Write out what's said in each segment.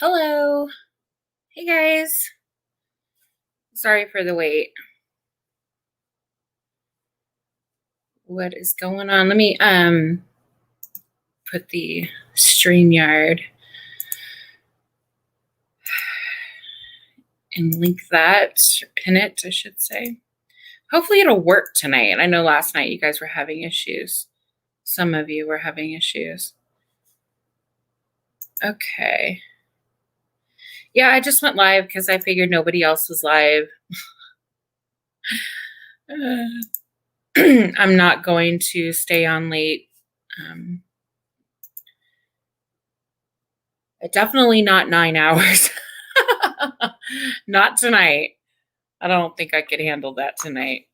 Hello. Hey guys. Sorry for the wait. What is going on? Let me put the StreamYard and link that, pin it, I should say. Hopefully it'll work tonight. I know last night you guys were having issues. Some of you were having issues. Okay. Yeah, I just went live because I figured nobody else was live. I'm not going to stay on late. Definitely not 9 hours. Not tonight. I don't think I could handle that tonight.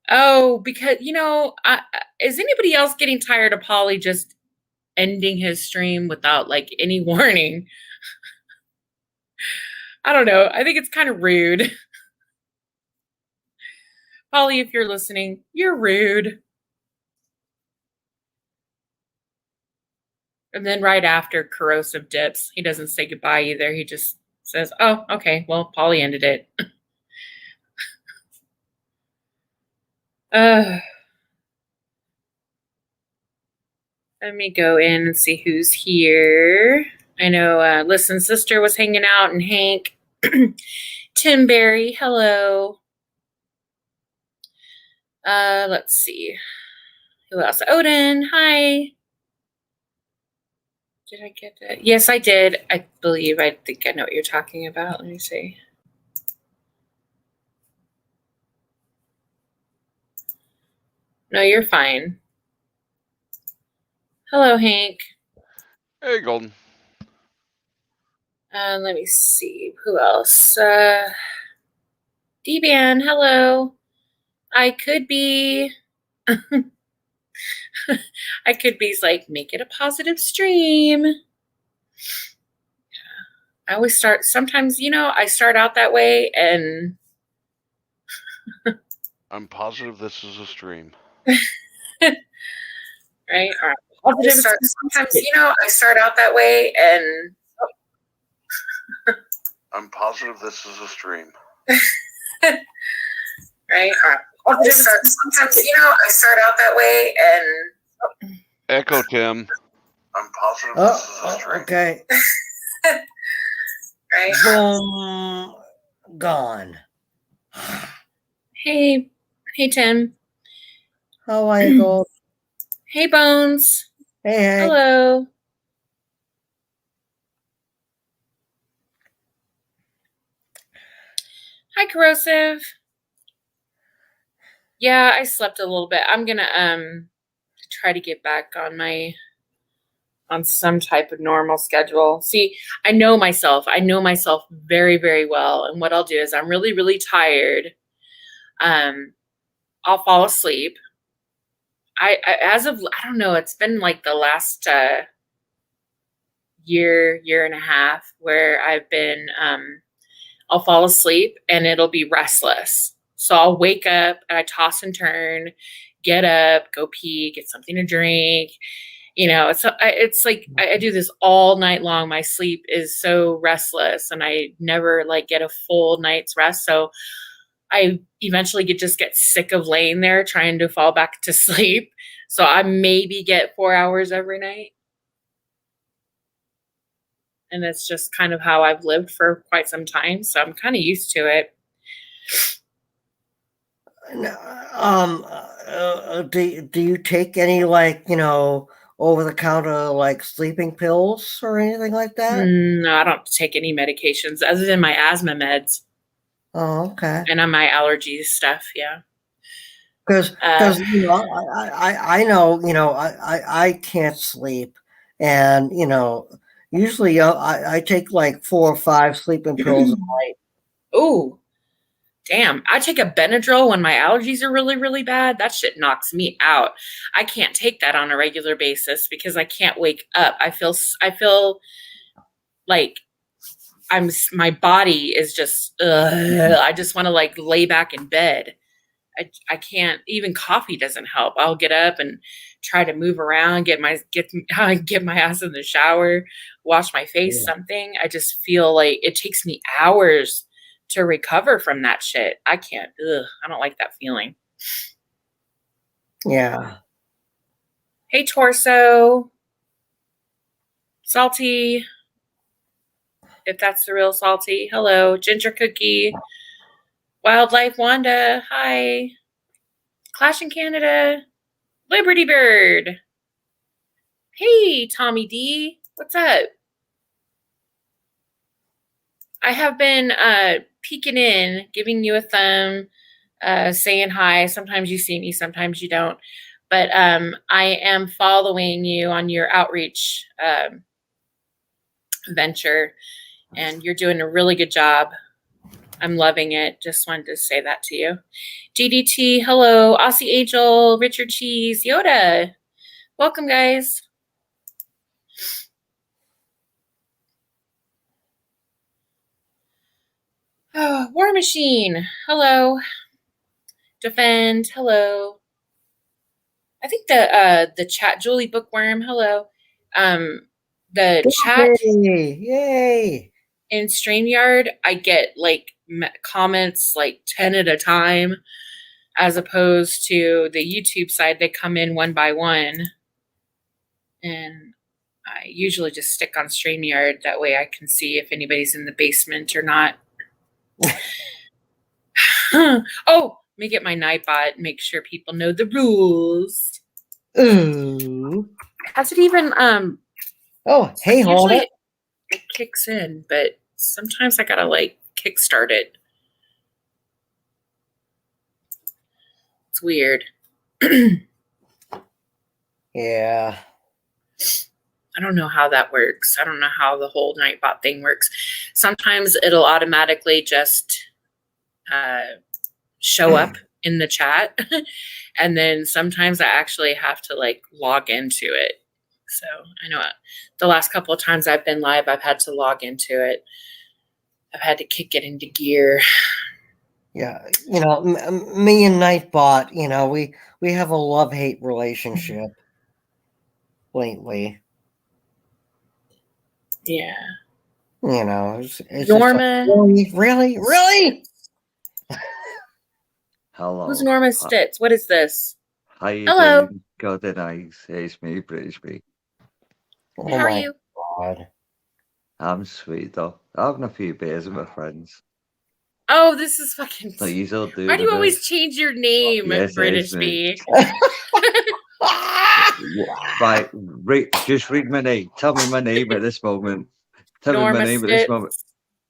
Oh, because, is anybody else getting tired of Polly just ending his stream without like any warning? I don't know. I think it's kind of rude. Polly, if you're listening, you're rude. And then right after corrosive dips, he doesn't say goodbye either. He just says, oh, okay, well, Polly ended it. Let me go in and see who's here. I know Listen Sister was hanging out and Hank. Tim Berry, hello. Let's see. Who else? Odin, hi. Did I get that? Yes, I did. I believe. I think I know what you're talking about. Let me see. No, you're fine. Hello, Hank. Hey, Golden. Let me see. Who else? D-Ban, hello. I could be like, make it a positive stream. I always start, sometimes, I start out that way and I'm positive this is a stream. right? All right. Sometimes, I start out that way and I'm positive this is a stream. right? Sometimes, I start out that way and Echo Tim. I'm positive this is a stream. Okay. right? Boom. Gone. Hey Tim. How are you, Gold? Hey Bones. Hey. Hello. Hi Corrosive. Yeah, I slept a little bit. I'm gonna try to get back on some type of normal schedule. See, I know myself very, very well. And what I'll do is I'm really, really tired. I'll fall asleep. I don't know, it's been like the last year and a half where I've been, I'll fall asleep and it'll be restless. So I'll wake up and I toss and turn, get up, go pee, get something to drink. It's like I do this all night long. My sleep is so restless and I never like get a full night's rest. So I eventually just get sick of laying there trying to fall back to sleep. So I maybe get 4 hours every night. And it's just kind of how I've lived for quite some time. So I'm kind of used to it. Do you take any, like, over the counter, like, sleeping pills or anything like that? No, I don't take any medications other than my asthma meds. Oh, okay. And on my allergies stuff, yeah. Because I know, I can't sleep, and usually I take like 4 or 5 sleeping pills a night. Ooh, damn. I take a Benadryl when my allergies are really, really bad. That shit knocks me out. I can't take that on a regular basis because I can't wake up. I feel like my body is just, I just want to like lay back in bed. I can't, even coffee doesn't help. I'll get up and try to move around, get my ass in the shower, wash my face, something. I just feel like it takes me hours to recover from that shit. I can't. I don't like that feeling. Yeah. Hey, Torso. Salty. If that's the real Salty. Hello. Ginger Cookie. Wildlife Wanda. Hi. Clash in Canada. Liberty Bird. Hey, Tommy D. What's up? I have been peeking in, giving you a thumb, saying hi. Sometimes you see me, sometimes you don't. But I am following you on your outreach venture, and you're doing a really good job. I'm loving it. Just wanted to say that to you. GDT, hello. Aussie Angel, Richard Cheese, Yoda. Welcome, guys. Oh, War Machine, hello. Defend, hello. I think the chat, Julie Bookworm, hello. The chat Yay! in StreamYard, I get like comments like 10 at a time, as opposed to the YouTube side, they come in one by one. And I usually just stick on StreamYard. That way I can see if anybody's in the basement or not. Oh, let me get my Nightbot, make sure people know the rules. Ooh. Has it even Oh, hey, hold it. It kicks in, but sometimes I gotta like kickstart it. It's weird. Yeah. I don't know how that works. I don't know how the whole Nightbot thing works. Sometimes it'll automatically just show up in the chat. And then sometimes I actually have to like log into it. So I know the last couple of times I've been live, I've had to log into it. I've had to kick it into gear. Yeah, you know, me and Nightbot, you know, we have a love-hate relationship lately. Yeah. You know, it's Norma. just like, really? Hello. Who's Norma Stitz? What is this? How you Hello. doing? Golden Eyes. It's me, British me. Oh How are my you? God. I'm sweet though. Having a few beers with my friends. Oh, this is fucking. So you all do. Why do you always change your name, Yes, British me. me? Right, just read my name. Tell me my name at this moment. Tell me my name at this moment.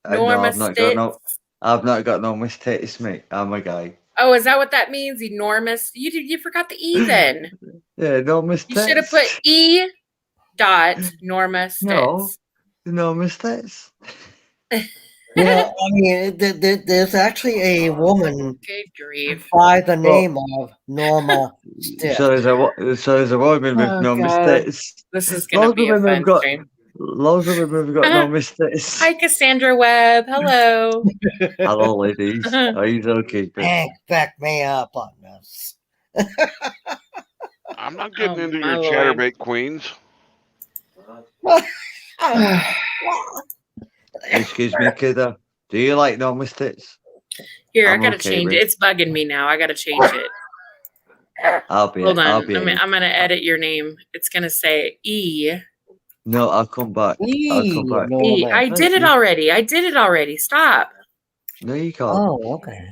Norma Stitz. I've not got no mistakes, mate. I'm a guy. Oh, is that what that means? Enormous. You forgot the E then. Yeah, no mistakes. You should have put E. Norma Stitz. No mistakes. You know, I mean, there's actually a woman by the name of Norma Stitz. So there's a woman with no mistakes. This is going to be a fun stream. Loads of women have got no mistakes. Hi, Cassandra Webb. Hello. Hello, ladies. Are you okay? Hank, back me up on this. I'm not getting into your chatterbait queens. Excuse me, kiddo. Do you like no mistakes? Here, I gotta change it. It's bugging me now. I gotta change it. Hold on. I'm gonna edit your name. It's gonna say E. No, I'll come back. I'll come back. E. I did it already. Stop. No, you can't. Oh, okay.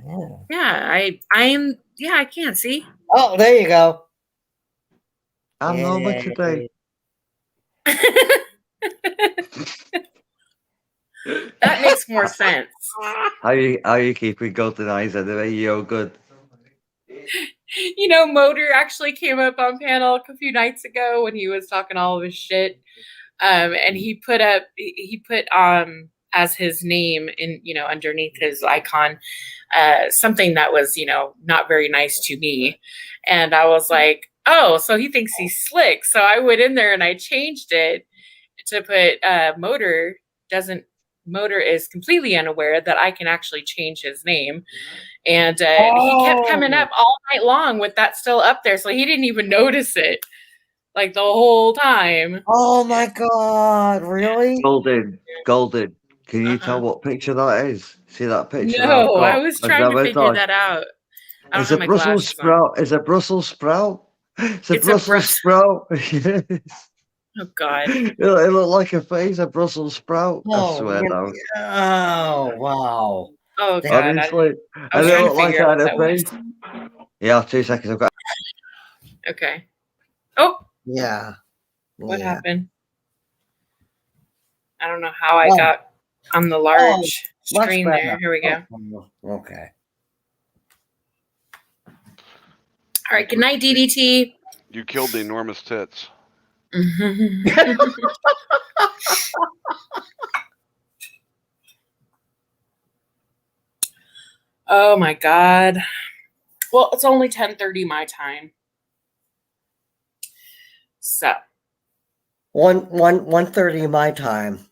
Yeah, I can't see. Oh, there you go. I'm normal today. That makes more sense. How you keeping golden eyes anyway? You're good. You know, Motor actually came up on panel a few nights ago when he was talking all of his shit. And he put as his name in, you know, underneath his icon, something that was, you know, not very nice to me. And I was like, oh, so he thinks he's slick. So I went in there and I changed it to put Motor doesn't Motor is completely unaware that I can actually change his name. And he kept coming up all night long with that still up there. So he didn't even notice it like the whole time. Oh my God, really? Golden. Can you tell what picture that is? See that picture? No, I was trying to figure that out. It's a Brussels sprout. It's a Brussels sprout. It's a Brussels sprout. Yes. Oh God! It looked like a face, a Brussels sprout. Oh, I swear down. Oh wow! Oh God! Honestly, I was trying to figure out what that was. Yeah, 2 seconds. I've got. Okay. Oh. Yeah. What happened? I don't know how I got on the large screen there. Here we go. Okay. All right. Good night, DDT. You killed the enormous tits. Oh my God. Well, it's only 10:30 my time. So 1:30 my time.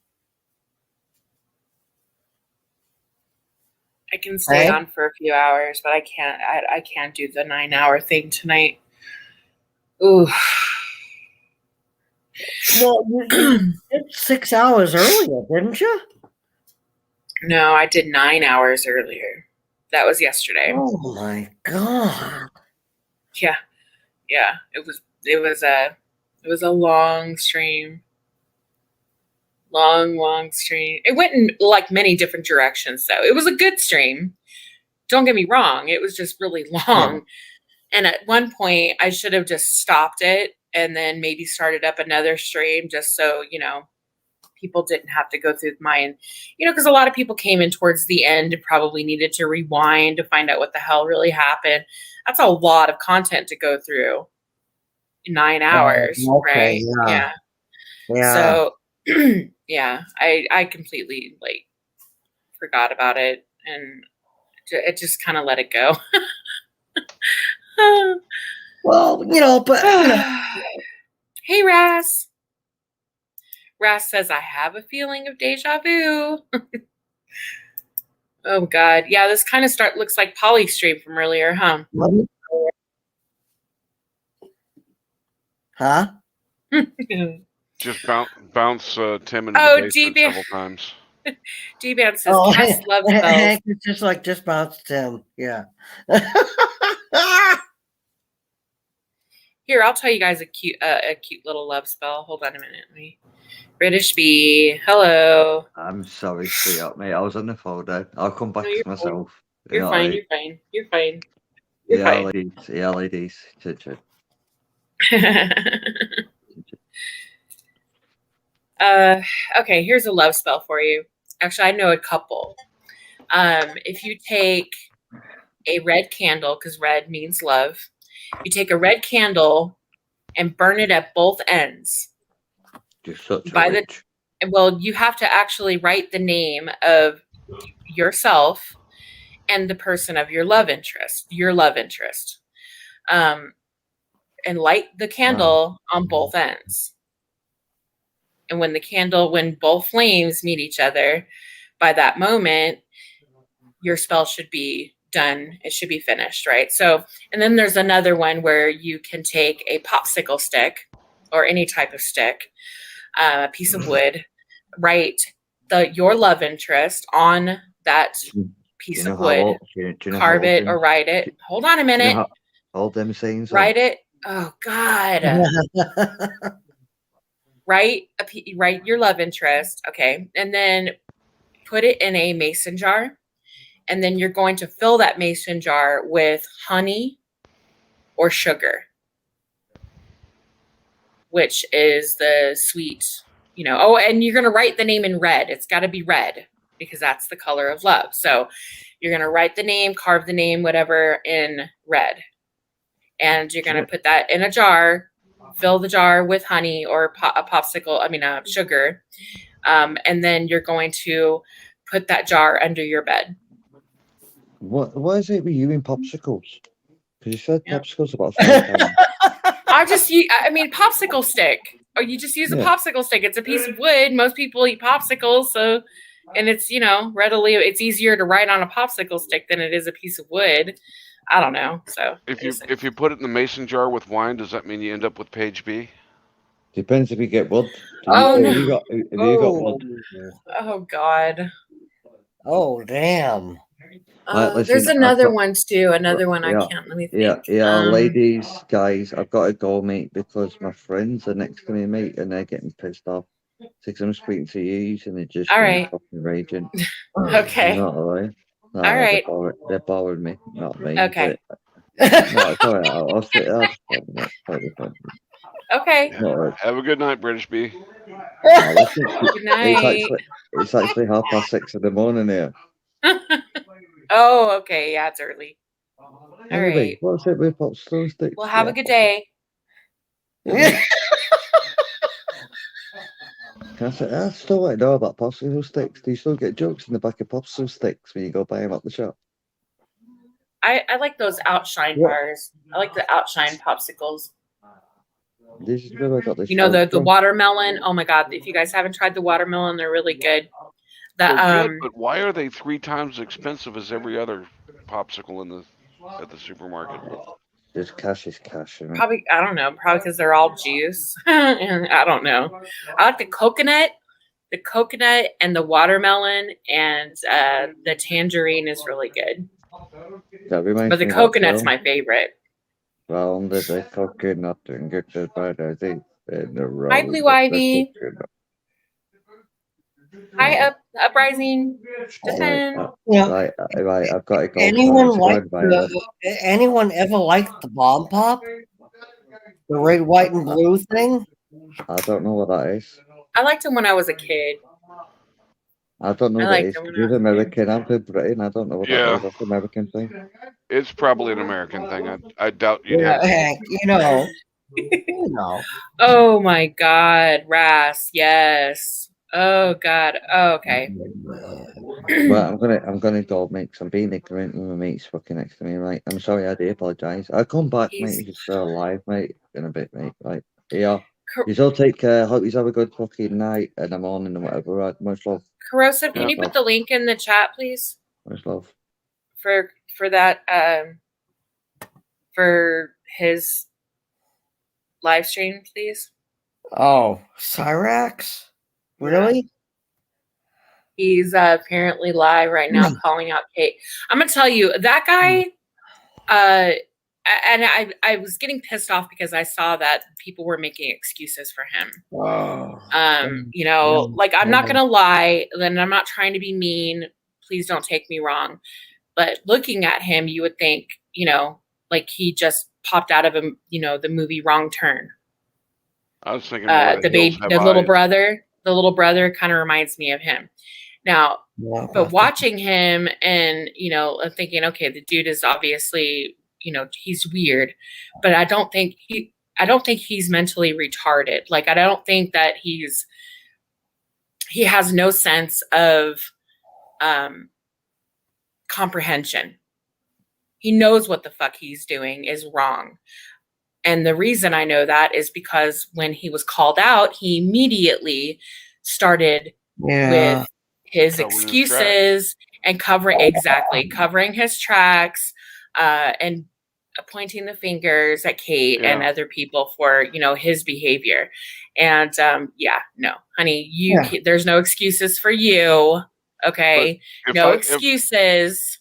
I can stay on for a few hours, but I can't do the 9-hour thing tonight. Ooh. Well, you did 6 hours earlier, didn't you? No, I did 9 hours earlier. That was yesterday. Oh my God. Yeah. It was a long stream. Long stream. It went in like many different directions, though. It was a good stream. Don't get me wrong. It was just really long. Yeah. And at one point, I should have just stopped it and then maybe started up another stream just so, people didn't have to go through mine, because a lot of people came in towards the end and probably needed to rewind to find out what the hell really happened. That's a lot of content to go through in 9 hours, right? Yeah. So, yeah, I completely forgot about it and it just kind of let it go. Well, but Hey, Ras. Ras says, I have a feeling of deja vu. Oh, God. Yeah, this kind of looks like Polystream from earlier, huh? Huh? Just bounce Tim into the basement several times. D-Ban says, cast love spells. It's just bounce Tim. Yeah. Here, I'll tell you guys a cute little love spell. Hold on a minute. British Bee, hello. I'm sorry, sweetheart, mate. I was on the phone then. I'll come back to myself. You're fine. Yeah, ladies. Okay, here's a love spell for you. Actually, I know a couple. If you take a red candle, because red means love, you take a red candle and burn it at both ends. You're such a witch. Well, you have to actually write the name of yourself and the person of your love interest. And light the candle on both ends. And when both flames meet each other, by that moment, your spell should be done. It should be finished, right? So, and then there's another one where you can take a popsicle stick or any type of stick, a piece of wood, write your love interest on that piece of wood, carve it or write it. Hold on a minute. Hold them sayings. Write it. Oh God. Write your love interest. Okay. And then put it in a mason jar. And then you're going to fill that mason jar with honey or sugar, which is the sweet, and you're going to write the name in red. It's got to be red because that's the color of love. So you're going to write the name, carve the name, whatever, in red. And you're going to put that in a jar, fill the jar with honey or sugar. And then you're going to put that jar under your bed. What is it with you in popsicles? Because you said popsicles about 5 times. Popsicle stick. Or you just use a popsicle stick. It's a piece of wood. Most people eat popsicles, so and it's readily. It's easier to write on a popsicle stick than it is a piece of wood. I don't know. So if you put it in the mason jar with wine, does that mean you end up with page B? Depends if you get wood. Oh no! Have you got wood? Oh God! Oh damn! There's another one too. Another one I can't. Let me think. Ladies, guys, I've got to go, mate, because my friends are next to me, mate, and they're getting pissed off. Because I'm speaking to you, and they're just fucking raging. Okay. Not really. No, All right. They're bothering me, not me. Okay. No, it's all right. I'll just totally fine. Okay. Have a good night, British B. Good night. It's actually 6:30 in the morning here. Oh, okay. Yeah, it's early. Anyway, right. what's it with popsicle sticks? Well, have a good day. I still want to know about popsicle sticks. Do you still get jokes in the back of popsicle sticks when you go buy them at the shop? I like those outshine bars. I like the outshine popsicles. This is where I got this. The watermelon. Oh my God! If you guys haven't tried the watermelon, they're really good. They're good, but why are they 3 times as expensive as every other popsicle at the supermarket? Just cash is cash. Probably, I don't know. Probably because they're all juice. And I don't know. I like the coconut and the watermelon, and the tangerine is really good. But the coconut's my favorite. Round the coconut and get the butter deep in the road. Hi, Blue Ivy. Hi, Uprising. Right, I've got to go. Anyone ever liked the bomb pop? The red, white, and blue thing? I don't know what that is. I liked them when I was a kid. I don't know what it is. You're American. I'm from Britain. I don't know what that is. That's an American thing. It's probably an American thing. I doubt you'd have. Heck, Oh my God, Ras, yes. Oh God. Oh, okay. Well, I'm gonna go, mate. Cause I'm being ignorant when my mate's fucking next to me, right? I'm sorry, I do apologise. I'll come back, mate. You're still alive, mate. In a bit, mate. Right? Yeah. You all take care. Hope you have a good fucking night and the morning and whatever. Right? Much love. Corrosive, can you put the link in the chat, please? Much love. For that for his live stream, please. Oh, Cyrax? Really? He's apparently live right now calling out Kate. I'm gonna tell you, that guy, and I was getting pissed off because I saw that people were making excuses for him. Wow. Like, I'm not gonna lie, and I'm not trying to be mean. Please don't take me wrong. But looking at him, you would think, like he just popped out of the movie Wrong Turn. I was thinking the little brother. The little brother kind of reminds me of him. Now, but watching him and, thinking, okay, the dude is obviously, he's weird, but I don't think he's mentally retarded. Like, I don't think that he has no sense of comprehension. He knows what the fuck he's doing is wrong. And the reason I know that is because when he was called out, he immediately started with his excuses and covering his tracks, and pointing the fingers at Kate and other people for, his behavior. And no, honey, there's no excuses for you. Okay. No excuses.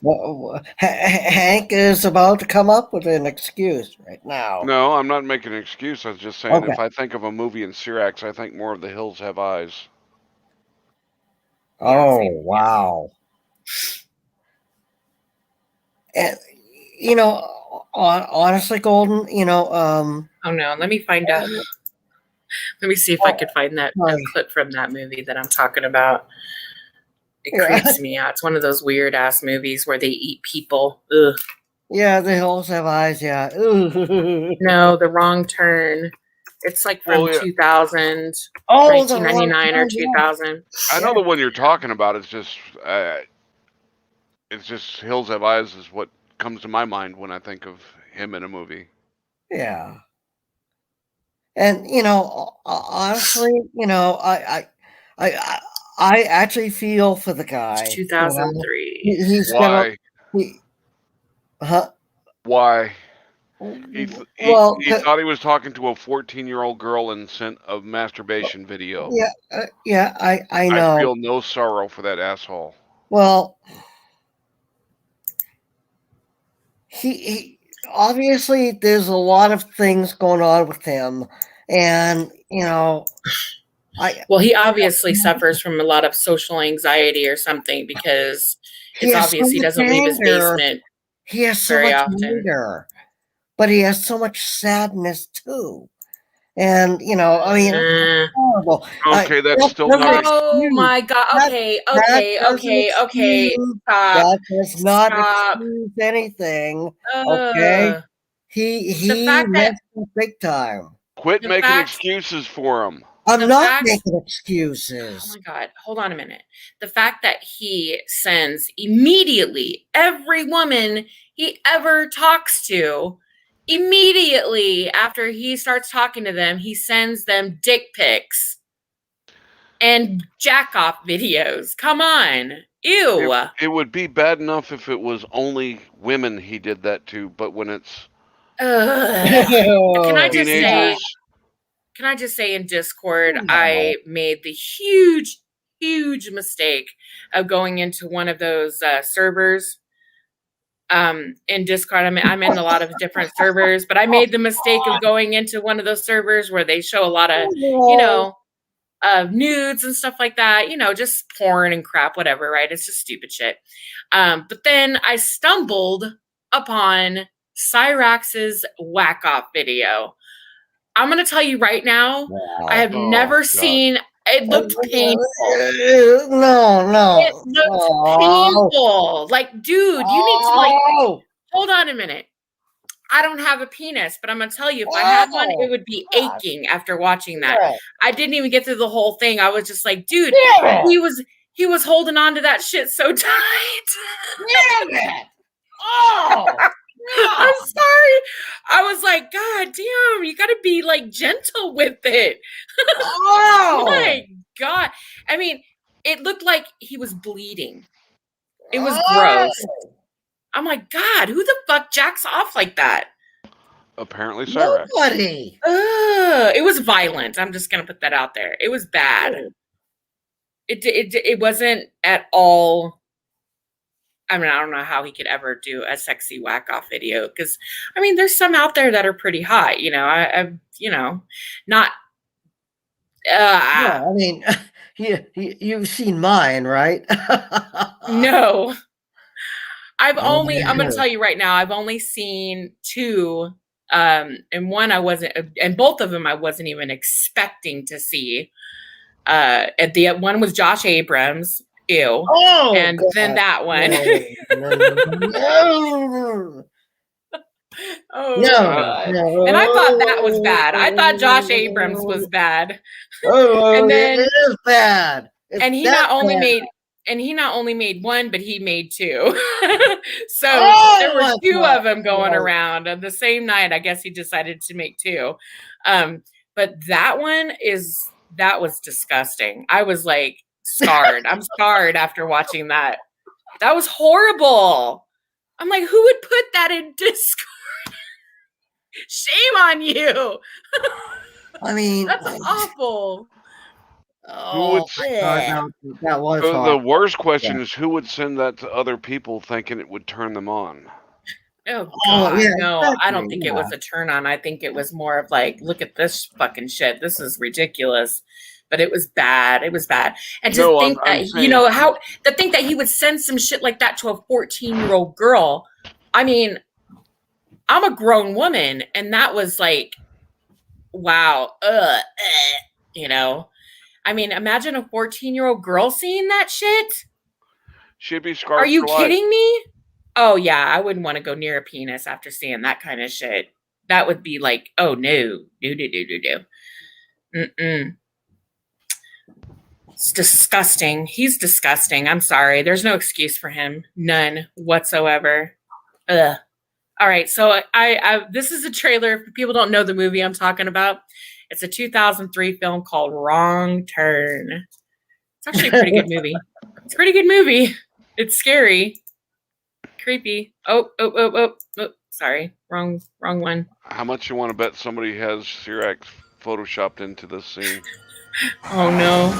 Well, Hank is about to come up with an excuse right now. No, I'm not making an excuse. I was just saying, if I think of a movie in Cyrax, I think more of The Hills Have Eyes. Oh, wow. And, honestly, Golden, oh no, let me find out. Let me see if I could find that clip from that movie that I'm talking about. It creeps me out. It's one of those weird ass movies where they eat people. Ugh. Yeah, The Hills Have Eyes. Yeah. No, The Wrong Turn. It's like from 2000, 1999 or 2000. I know the one you're talking about. It's just Hills Have Eyes is what comes to my mind when I think of him in a movie. Yeah. And honestly, I actually feel for the guy. 2003. He's Why? Why? He Well, thought he was talking to a 14-year-old girl and sent a masturbation video. Yeah, I know. I feel no sorrow for that asshole. Well, he obviously there's a lot of things going on with him, and he obviously suffers from a lot of social anxiety or something, because it's obvious he doesn't leave his basement. He has so much anger, but he has so much sadness too. And I mean, it's horrible. Okay, that's still not. Oh my God! Okay. Stop. That does not excuse anything. Okay, he messed up big time. Quit making excuses for him. I'm not making excuses. Oh my God. Hold on a minute. The fact that he sends immediately every woman he ever talks to, immediately after he starts talking to them, he sends them dick pics and jack off videos. Come on. Ew. It would be bad enough if it was only women he did that to, but when it's Can I just teenagers, Can I just say in Discord, I made the huge mistake of going into one of those servers. In Discord, I'm in a lot of different servers, but I made the mistake of going into one of those servers where they show a lot of, nudes and stuff like that, just porn and crap, whatever, right? It's just stupid shit. But then I stumbled upon Cyrax's whack off video. I'm going to tell you right now, I have never seen. It looked painful. No. It looked painful. Like, dude, you need to hold on a minute. I don't have a penis, but I'm going to tell you, if I had one, it would be aching after watching that. I didn't even get through the whole thing. I was just like, dude, he was holding on to that shit so tight. I'm sorry. I was like, God damn, you got to be like gentle with it. Oh my God. I mean, it looked like he was bleeding. It was gross. I'm like, God, who the fuck jacks off like that? Apparently, Cyrax. Nobody. It was violent. I'm just going to put that out there. It was bad. It wasn't at all. I mean, I don't know how he could ever do a sexy whack off video, because I mean, there's some out there that are pretty hot, not. I mean, you've seen mine, right? No, I'm going to tell you right now, I've only seen two, and one I wasn't, and both of them I wasn't even expecting to see. And the one was Josh Abrams. Ew. And God. Then that one. No. No. And I thought that was bad. I thought Josh Abrams was bad. And then it is bad. And he not only made one, but he made two. So there were two of them going around on the same night. I guess he decided to make two. But that was disgusting. I was like scarred. I'm scarred after watching that. That was horrible. I'm like, who would put that in Discord? Shame on you. I mean, that's awful. That was the worst question is, who would send that to other people thinking it would turn them on? Oh God, no, exactly. I don't think it was a turn on. I think it was more of like, look at this fucking shit. This is ridiculous. But it was bad. It was bad. And to think that he would send some shit like that to a 14-year-old girl. I mean, I'm a grown woman, and that was like, wow. I mean, imagine a 14-year-old girl seeing that shit. She'd be scarred. Are you kidding me? Oh yeah, I wouldn't want to go near a penis after seeing that kind of shit. That would be like, oh no. Mm-mm. It's disgusting. He's disgusting. I'm sorry. There's no excuse for him. None whatsoever. Ugh. All right. So I this is a trailer. If people don't know the movie I'm talking about, it's a 2003 film called Wrong Turn. It's actually a pretty good movie. It's a pretty good movie. It's scary, creepy. Oh, sorry, wrong one. How much you want to bet somebody has Sirac photoshopped into this scene? Oh no.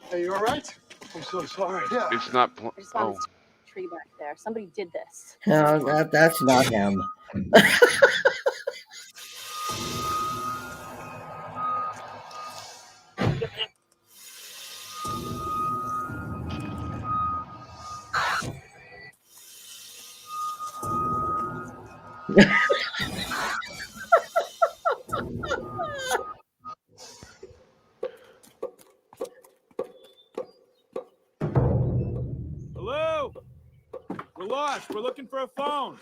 Hey, you all right? I'm so sorry. Yeah. It's not. Oh. Tree back there. Somebody did this. No, that's not him. Hello? We're lost. We're looking for a phone.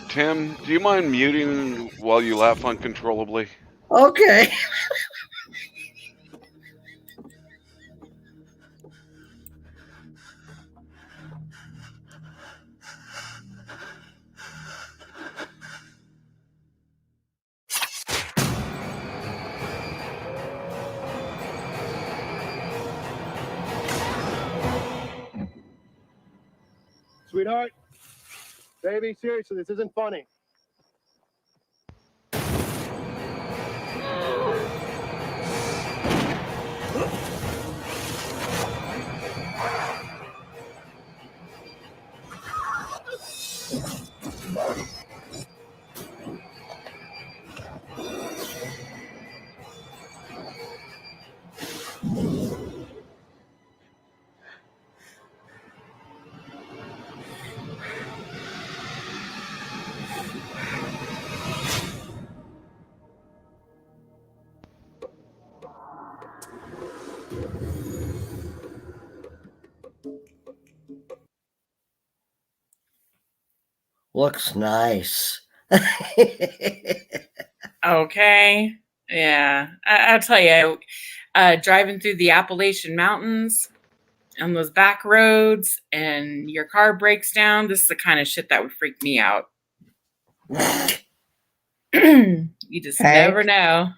Tim, do you mind muting while you laugh uncontrollably? Okay. Sweetheart? Baby, seriously, this isn't funny. Looks nice. Okay. Yeah. I'll tell you, driving through the Appalachian Mountains on those back roads and your car breaks down, this is the kind of shit that would freak me out. You just never know.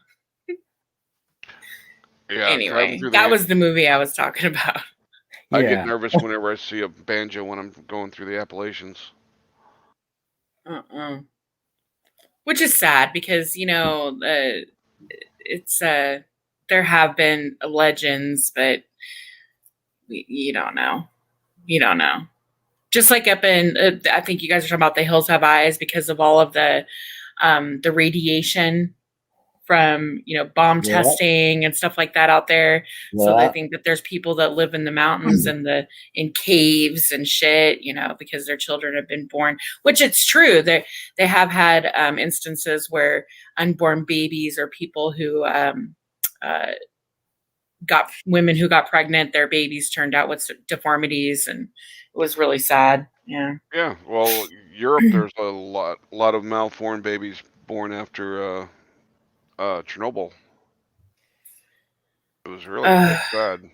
Yeah. Anyway, that was the movie I was talking about. I get nervous whenever I see a banjo when I'm going through the Appalachians. Which is sad because, you know, it's there have been legends, but you don't know. You don't know. Just like up in, I think you guys are talking about the Hills Have Eyes because of all of the radiation from, you know, bomb testing and stuff like that out there. So they think that there's people that live in the mountains and in caves and shit, you know, because their children have been born, which it's true. They have had instances where unborn babies or people who got women who got pregnant, their babies turned out with deformities, and it was really sad. Yeah. Yeah. Well, Europe, there's a lot of malformed babies born after Chernobyl. It was really quite sad.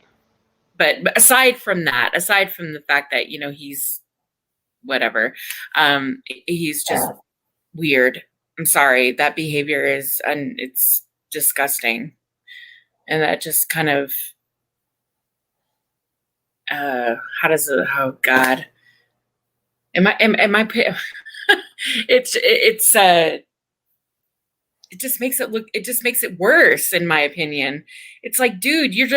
But aside from the fact that, you know, he's whatever, he's just weird. I'm sorry, that behavior is it's disgusting, and that just kind of how does it? Oh God, am I? It's it just makes it worse, in my opinion. It's like, dude, you're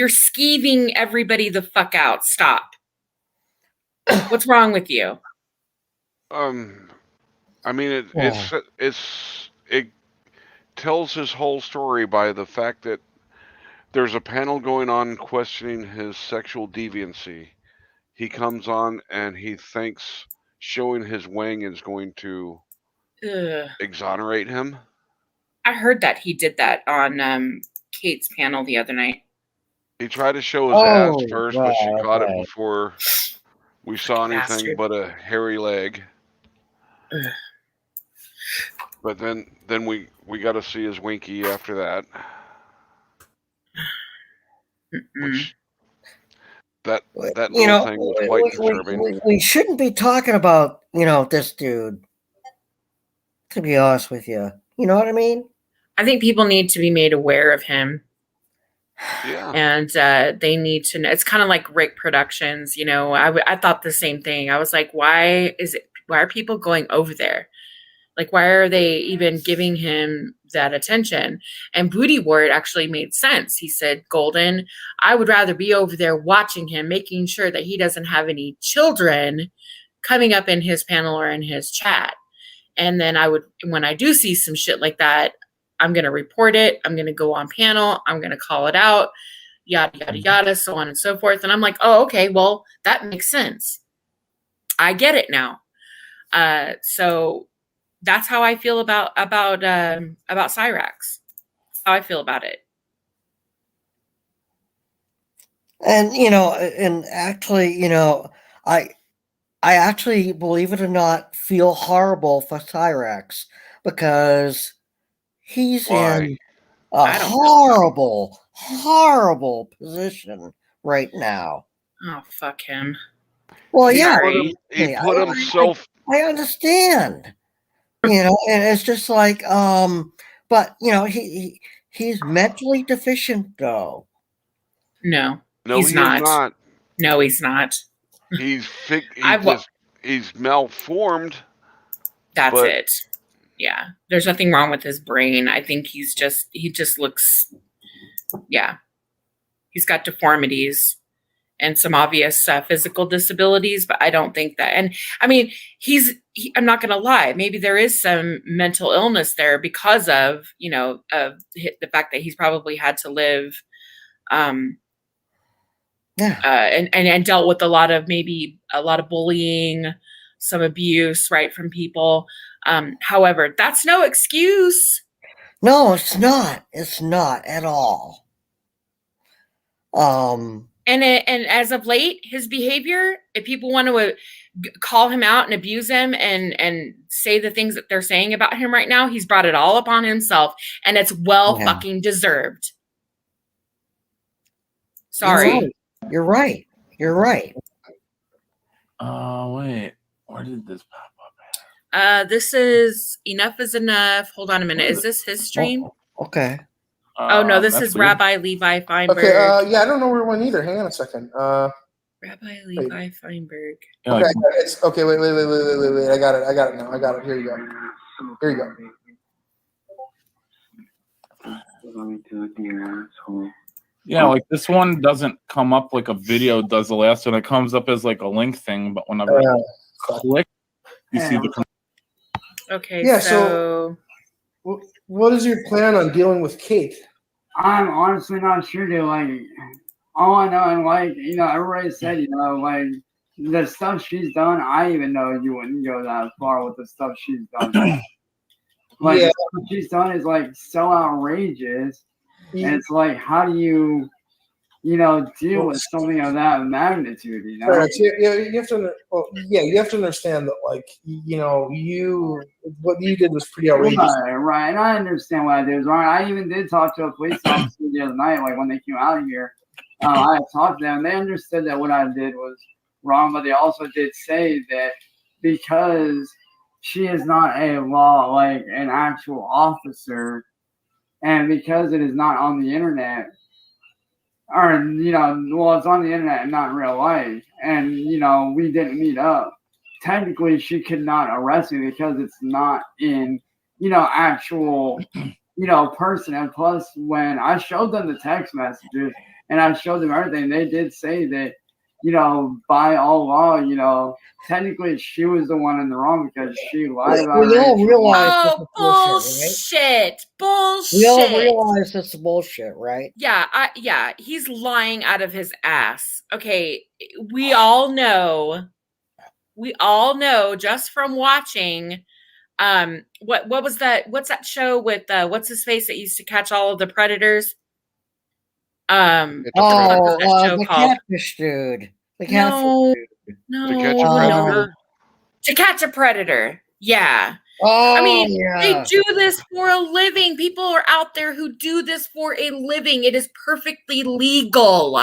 skeeving everybody the fuck out. Stop. What's wrong with you? I mean, it tells his whole story by the fact that there's a panel going on questioning his sexual deviancy. He comes on and he thinks showing his wang is going to exonerate him. I heard that he did that on Kate's panel the other night. He tried to show his ass first, but she caught it before we saw anything but a hairy leg. But then we got to see his winky after that. which that You little know, thing was quite disturbing. we shouldn't be talking about, this dude, to be honest with you. You know what I mean? I think people need to be made aware of him. Yeah. And they need to know. It's kind of like Rick Productions. I thought the same thing. I was like, why are people going over there? Like, why are they even giving him that attention? And Booty Ward actually made sense. He said, Golden, I would rather be over there watching him, making sure that he doesn't have any children coming up in his panel or in his chat. And then when I do see some shit like that, I'm going to report it. I'm going to go on panel. I'm going to call it out, yada, yada, yada, so on and so forth. And I'm like, oh, okay, well, that makes sense. I get it now. So that's how I feel about Cyrax. That's how I feel about it. And, and actually, I actually, believe it or not, feel horrible for Cyrax because he's in a horrible, horrible position right now. Oh, fuck him. Well, Sorry. He put himself. I understand. And it's just like, but he's mentally deficient though. No, He's not. No, he's not. He's malformed. That's it. Yeah. There's nothing wrong with his brain. I think he just looks, yeah. He's got deformities and some obvious physical disabilities, but I don't think that. And I mean, I'm not going to lie. Maybe there is some mental illness there because of, of the fact that he's probably had to live, and dealt with a lot of bullying, some abuse, right, from people. However, that's no excuse. No, it's not. It's not at all. And as of late, his behavior, if people want to call him out and abuse him and say the things that they're saying about him right now, he's brought it all upon himself, and it's fucking deserved. Sorry. You're right. Wait, where did this pop up? This is Enough is Enough. Hold on a minute. Is this his stream? Okay. Oh no, this is Rabbi Levi Feinberg. Okay, I don't know where one either. Hang on a second. Rabbi Levi Feinberg. Okay, okay, wait. I got it now. I got it. Here you go. Yeah, like this one doesn't come up like a video does the last one. It comes up as like a link thing, but whenever I click, you see the. Okay. Yeah. So, what is your plan on dealing with Kate? I'm honestly not sure, dude. Like, all I know, and everybody said, the stuff she's done, I even know you wouldn't go that far with the stuff she's done. What she's done is so outrageous. And it's like, how do you, deal with something of that magnitude? Right. So, you have to. You have to understand that, what you did was pretty outrageous. Right. And I understand what I did was wrong. I even did talk to a police officer the other night, when they came out here. I talked to them, and they understood that what I did was wrong, but they also did say that because she is not an actual officer, and because it is not on the internet, or, it's on the internet and not in real life, and, we didn't meet up, technically she could not arrest me because it's not in, actual, person. And plus, when I showed them the text messages and I showed them everything, they did say that, by all law, technically she was the one in the wrong because she lied about it. We all realize bullshit. Bullshit. We all realize this is bullshit, right? Yeah, he's lying out of his ass. Okay, we all know just from watching what was that? What's that show with what's his face that used to catch all of the predators? The catfish dude. The catfish dude. No. To catch a predator? To catch a predator. Yeah. Oh, I mean, yeah. they do this for a living. People are out there who do this for a living. It is perfectly legal.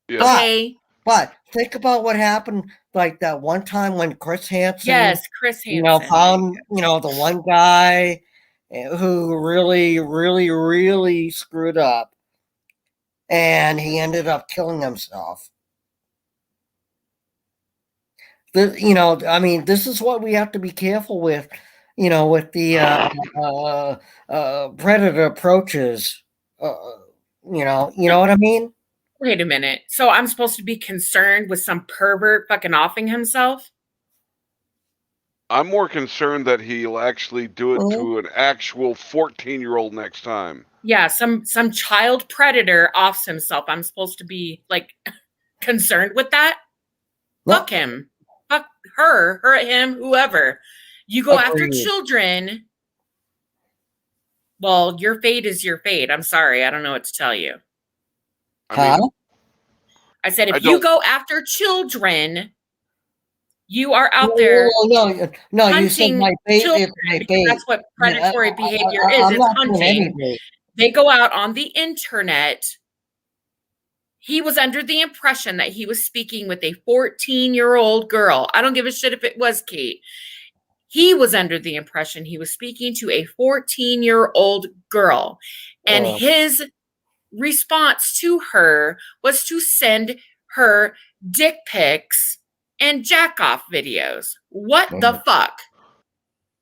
Yes. Okay. But think about what happened, like that one time when Chris Hansen, Yes, Chris Hansen, found the one guy who really, really, really screwed up, and he ended up killing himself. I mean, this is what we have to be careful with, with the predator approaches. You know what I mean? Wait a minute. So I'm supposed to be concerned with some pervert fucking offing himself? I'm more concerned that he'll actually do it to an actual 14-year-old next time. Yeah, some child predator offs himself. I'm supposed to be like concerned with that? No. Fuck him. Fuck her, him, whoever. You go after children. Well, your fate is your fate. I'm sorry. I don't know what to tell you. I mean, I said, if you go after children, you are out there. No, you said my bait is my bait. That's what predatory behavior is. It's hunting. They go out on the internet. He was under the impression that he was speaking with a 14-year-old girl. I don't give a shit if it was Kate. He was under the impression he was speaking to a 14-year-old girl. And his response to her was to send her dick pics and jack-off videos. What the fuck?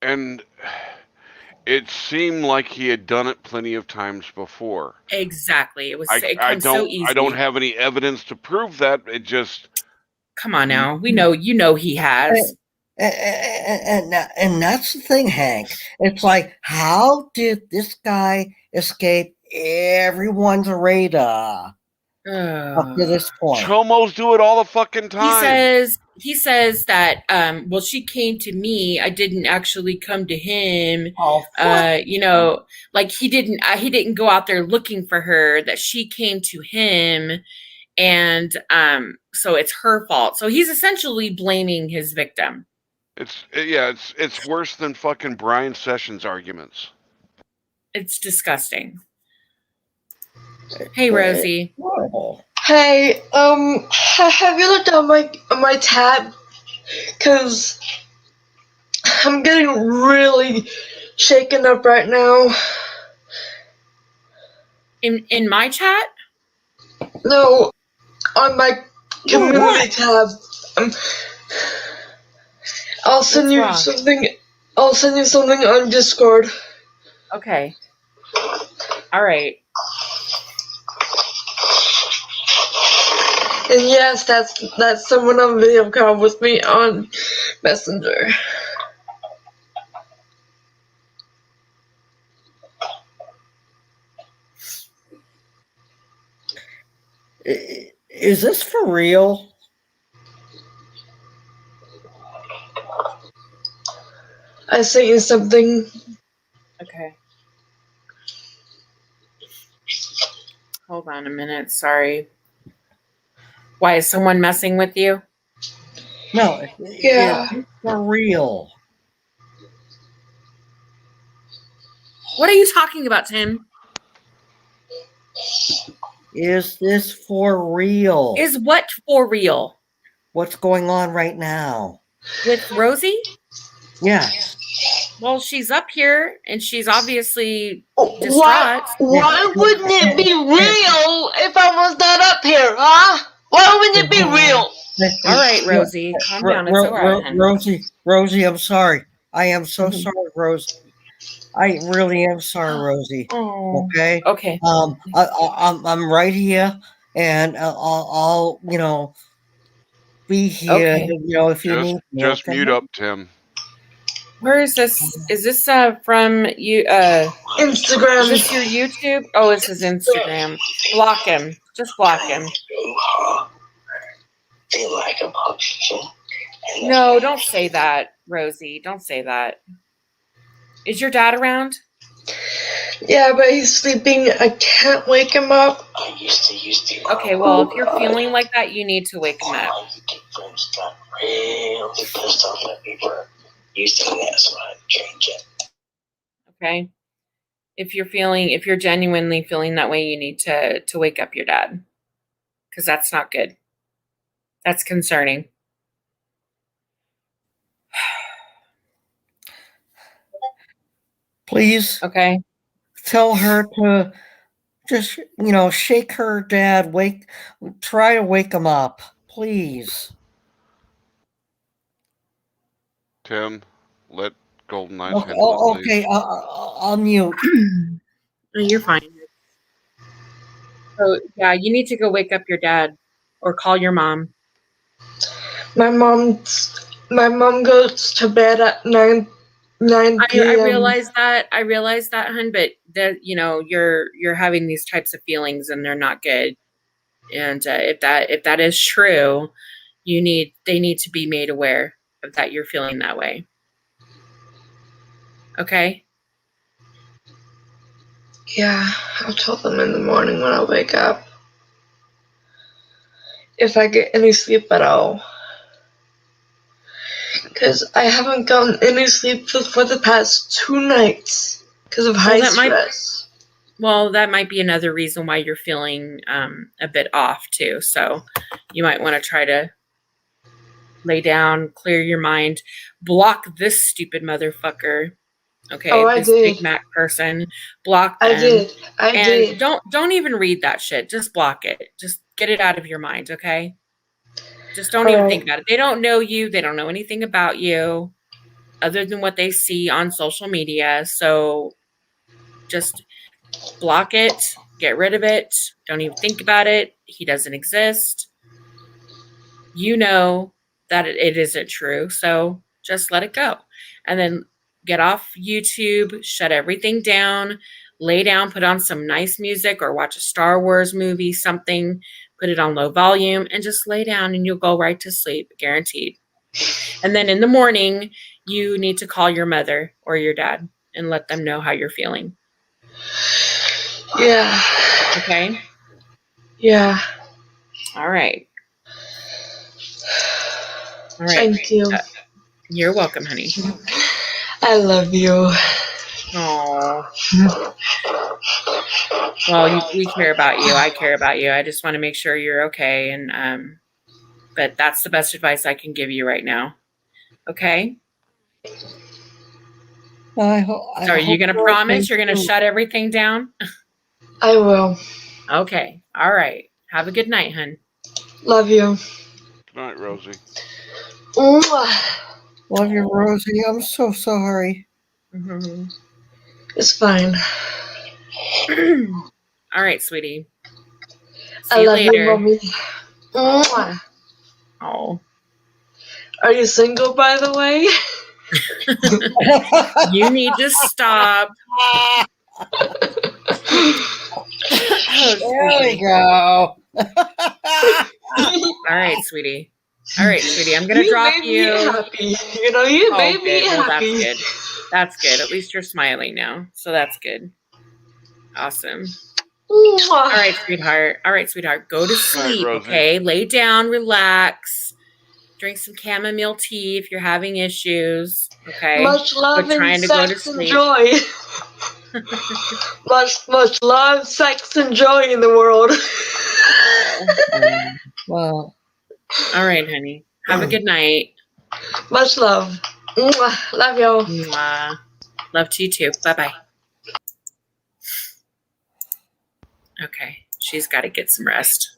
And it seemed like he had done it plenty of times before. Exactly. It comes so easy. I don't have any evidence to prove that. It just... Come on now. We know, he has. And that's the thing, Hank. It's like, how did this guy escape everyone's radar up to this point? Chomos do it all the fucking time. He says that well, she came to me. I didn't actually come to him. Like he didn't go out there looking for her, that she came to him, and so it's her fault. So he's essentially blaming his victim. It's worse than fucking Brian Sessions arguments. It's disgusting. Hey, Rosie. Hey, have you looked at my tab? Cause I'm getting really shaken up right now. In my chat? No, on my community tab. I'll send you something. I'll send you something on Discord. Okay. All right. And yes, that's someone on video call with me on Messenger. Is this for real? I sent you something. Okay. Hold on a minute. Sorry. Why, is someone messing with you? No. Yeah. It's for real. What are you talking about, Tim? Is this for real? Is what for real? What's going on right now? With Rosie? Yeah. Well, she's up here, and she's obviously distraught. Why wouldn't it be real if I was not up here, huh? Why wouldn't it be real? All right, Rosie, calm down. It's all right, Rosie, I'm sorry. I am so sorry, Rosie. I really am sorry, Rosie. Oh, okay. Okay. I'm right here, and I'll be here. Okay. If you need me. Just mute up, Tim. Where is this? Is this from you? Instagram. Is this your YouTube? Oh, this is Instagram. Block him. Just block him. No, don't say that, Rosie. Don't say that. Is your dad around? Yeah, but he's sleeping. I can't wake him up. Okay, well, if you're feeling like that, you need to wake him up. used to that, so I change it. Okay. If you're genuinely feeling that way, you need to wake up your dad, because that's not good. That's concerning. Please. Okay. Tell her to just, shake her dad, try to wake him up, please. Tim, let Golden Eyes handle it, please. Okay, I'll mute. You're fine. So yeah, you need to go wake up your dad or call your mom. My mom goes to bed at 9 p.m. I realize that, hun, but that you're having these types of feelings and they're not good. And if that is true, they need to be made aware of that you're feeling that way. Okay? Yeah, I'll tell them in the morning when I wake up. If I get any sleep at all. Because I haven't gotten any sleep for the past 2 nights because of high stress. That might be another reason why you're feeling a bit off too. So you might want to try to lay down, clear your mind, block this stupid motherfucker. Okay, this Big Mac person, block them. I did. Don't even read that shit. Just block it. Just get it out of your mind, okay? Just don't even think about it. They don't know you. They don't know anything about you other than what they see on social media. So just block it. Get rid of it. Don't even think about it. He doesn't exist. You know that it isn't true. So just let it go. And then get off YouTube, shut everything down, lay down, put on some nice music or watch a Star Wars movie, something, put it on low volume and just lay down and you'll go right to sleep, guaranteed. And then in the morning, you need to call your mother or your dad and let them know how you're feeling. Yeah. Okay? Yeah. All right. All right. Thank you. You're welcome, honey. I love you. Oh. Well, we care about you. I care about you. I just want to make sure you're okay. And but that's the best advice I can give you right now. Okay? So are you going to promise you're going to shut everything down? I will. Okay. All right. Have a good night, hun. Love you. Good night, Rosie. Love you, Rosie. I'm so sorry. Mm-hmm. It's fine. All right, sweetie. I love you, mommy. Oh. Are you single, by the way? You need to stop. There we go. All right, sweetie. All right, sweetie. I'm gonna drop you. You made me happy. You made me happy. That's good. That's good. At least you're smiling now, so that's good. Awesome. All right, sweetheart. Go to sleep. Right, okay, lay down, relax. Drink some chamomile tea if you're having issues. Okay. Much love and sex and sleep. joy. much love, sex, and joy in the world. Well. All right, honey. Have a good night. Much love. Love y'all. Love to you too. Bye-bye. Okay. She's got to get some rest.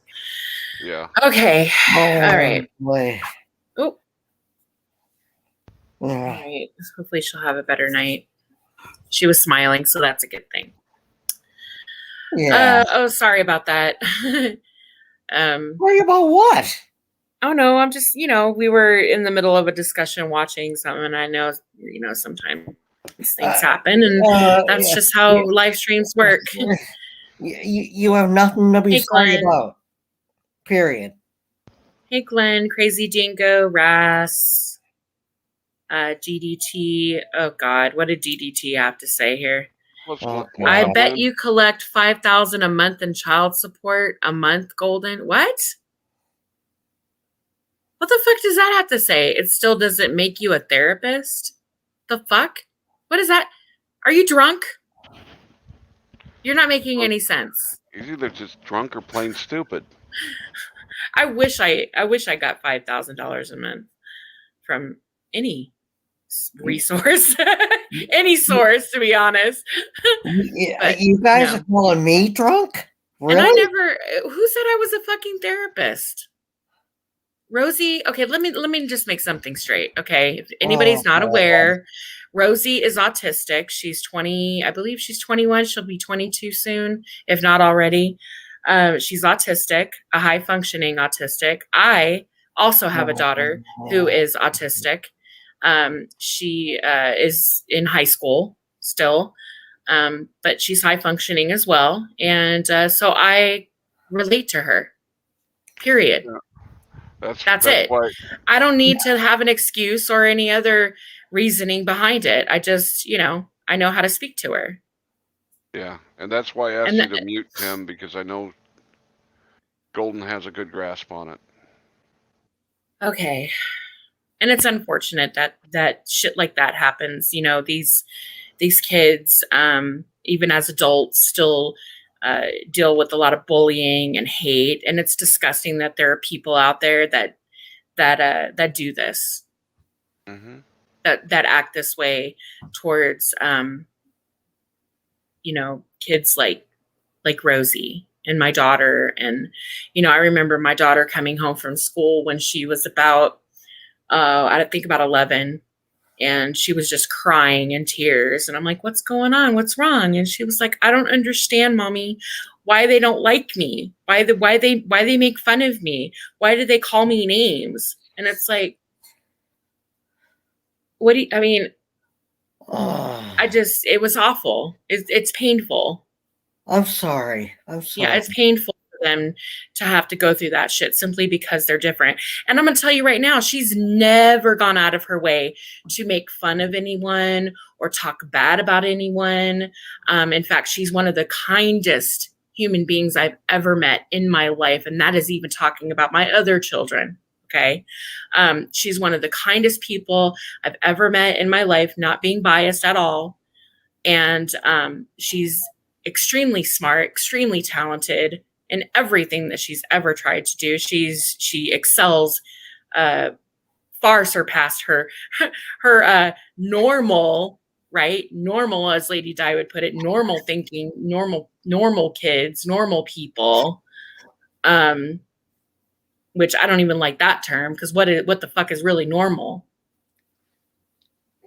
Yeah. Okay. All right. Boy. Oh. All right. Hopefully she'll have a better night. She was smiling, so that's a good thing. Yeah. Sorry about that. Worry about what? Oh no, I'm just, we were in the middle of a discussion watching something, and I know, sometimes these things happen, and that's just how live streams work. You have nothing to be sorry about. Period. Hey, Glenn, Crazy Dingo, Ras, DDT. Oh God, what did DDT have to say here? I bet you collect $5,000 a month in child support a month, Golden. What? What the fuck does that have to say? It still doesn't make you a therapist? The fuck? What is that? Are you drunk? You're not making any sense. He's either just drunk or plain stupid. I wish I got $5,000 a month from any resource, any source, to be honest. But you guys are calling me drunk? Really? And I never. Who said I was a fucking therapist? Rosie. Okay, let me just make something straight. Okay, if anybody's not aware, Rosie is autistic. She's 20. I believe she's 21. She'll be 22 soon, if not already. She's autistic, a high functioning autistic. I also have a daughter who is autistic. She is in high school still, but she's high functioning as well. And so I relate to her, period. Yeah. That's it. Why, I don't need to have an excuse or any other reasoning behind it. I just, I know how to speak to her. Yeah, and that's why I asked you to mute him, because I know Golden has a good grasp on it. Okay. And it's unfortunate that shit like that happens. These kids, even as adults, still deal with a lot of bullying and hate, and it's disgusting that there are people out there that do this, that act this way towards kids like Rosie and my daughter. And I remember my daughter coming home from school when she was about I think about 11. And she was just crying in tears. And I'm like, what's going on? What's wrong? And she was like, I don't understand, Mommy, why they don't like me. Why they make fun of me. Why do they call me names? And it's like, it was awful. It's painful. I'm sorry. Yeah, it's painful for them to have to go through that shit simply because they're different. And I'm going to tell you right now, she's never gone out of her way to make fun of anyone or talk bad about anyone. In fact, she's one of the kindest human beings I've ever met in my life. And that is even talking about my other children. Okay. She's one of the kindest people I've ever met in my life, not being biased at all. And she's extremely smart, extremely talented in everything that she's ever tried to do. She excels, far surpassed her normal, right? Normal, as Lady Di would put it, normal thinking, normal kids, normal people. Which I don't even like that term, because what the fuck is really normal?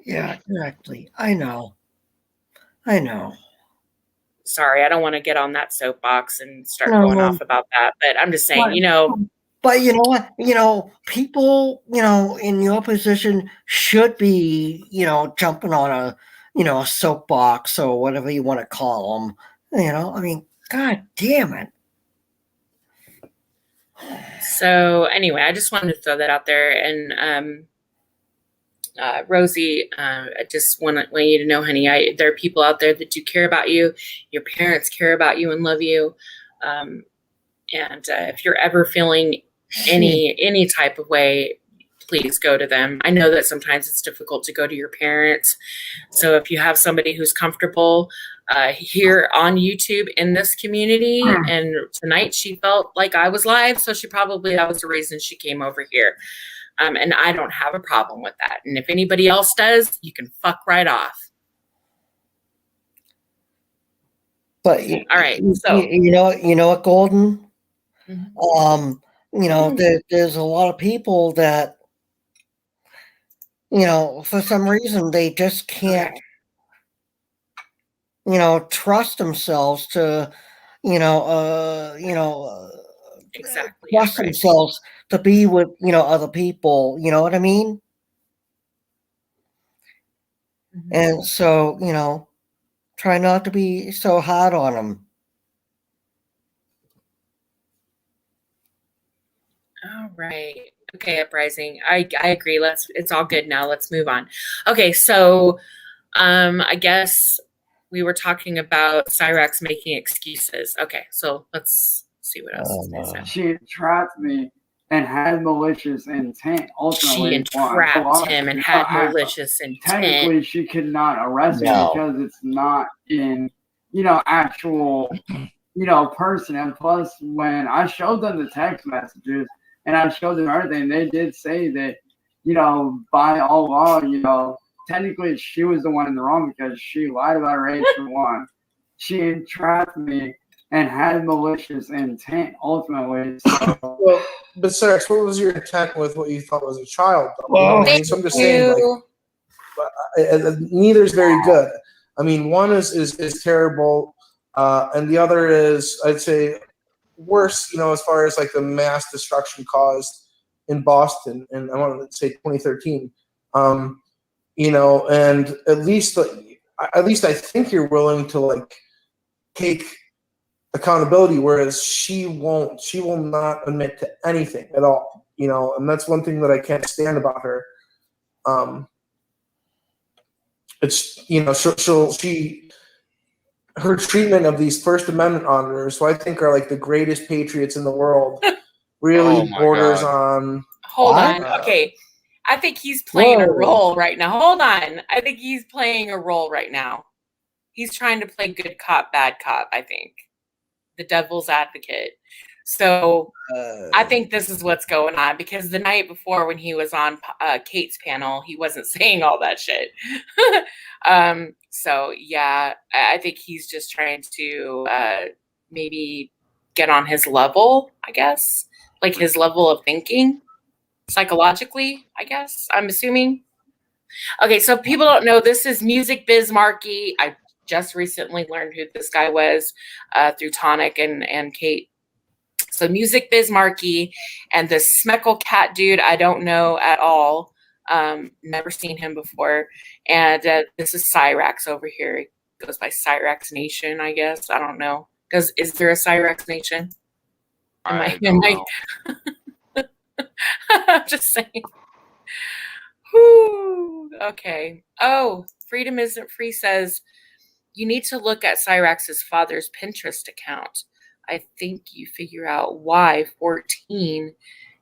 Yeah, exactly. I know. Sorry, I don't want to get on that soapbox and start going off about that, but I'm just saying, But you know what? People, in your position should be, jumping on a soapbox or whatever you want to call them. God damn it. So anyway, I just wanted to throw that out there. And Rosie, I just want you to know, honey, there are people out there that do care about you. Your parents care about you and love you. And if you're ever feeling any type of way, please go to them. I know that sometimes it's difficult to go to your parents. So if you have somebody who's comfortable here on YouTube in this community, and tonight she felt like I was live, so that was the reason she came over here. And I don't have a problem with that. And if anybody else does, you can fuck right off. But all right, so you know what, Golden? There's a lot of people that, for some reason they just can't, trust themselves to, exactly trust themselves to be with, other people. You know what I mean? And so, try not to be so hard on them. All right. Okay, Uprising. I agree. It's all good now. Let's move on. Okay, so I guess we were talking about Cyrax making excuses. Okay, so let's see what else. She trapped me and had malicious intent. She Ultimately, entrapped him and had malicious intent. Technically, she could not arrest him because it's not in, actual, person. And plus, when I showed them the text messages and I showed them everything, they did say that, by all law, technically she was the one in the wrong because she lied about her age for one. She entrapped me and had malicious intent ultimately. So. Well, but Sarah, what was your intent with what you thought was a child? Well, so I'm just saying, neither is very good. I mean, one is terrible, and the other is, I'd say, worse. As far as like the mass destruction caused in Boston, and I want to say 2013. And at least I think you're willing to like take accountability, whereas she won't. She will not admit to anything at all. And that's one thing that I can't stand about her. It's her treatment of these First Amendment auditors, who I think are like the greatest patriots in the world, really borders on. Hold on. Okay. I think he's playing a role right now. Hold on. I think he's playing a role right now. He's trying to play good cop, bad cop, I think. The devil's advocate. So I think this is what's going on, because the night before when he was on Kate's panel, he wasn't saying all that shit. So yeah, I think he's just trying to maybe get on his level, I guess, like his level of thinking psychologically, I guess, I'm assuming. Okay, so people don't know, this is Music Biz Markie. I just recently learned who this guy was through Tonic and Kate. So Music Biz Markie, and this Smeckle Cat dude, I don't know at all. Never seen him before. And this is Cyrax over here. It goes by Cyrax Nation, I guess. I don't know. Is there a Cyrax Nation? I don't know. I'm just saying. Whew. Okay. Oh, Freedom Isn't Free says, you need to look at Cyrax's father's Pinterest account. I think you figure out why 14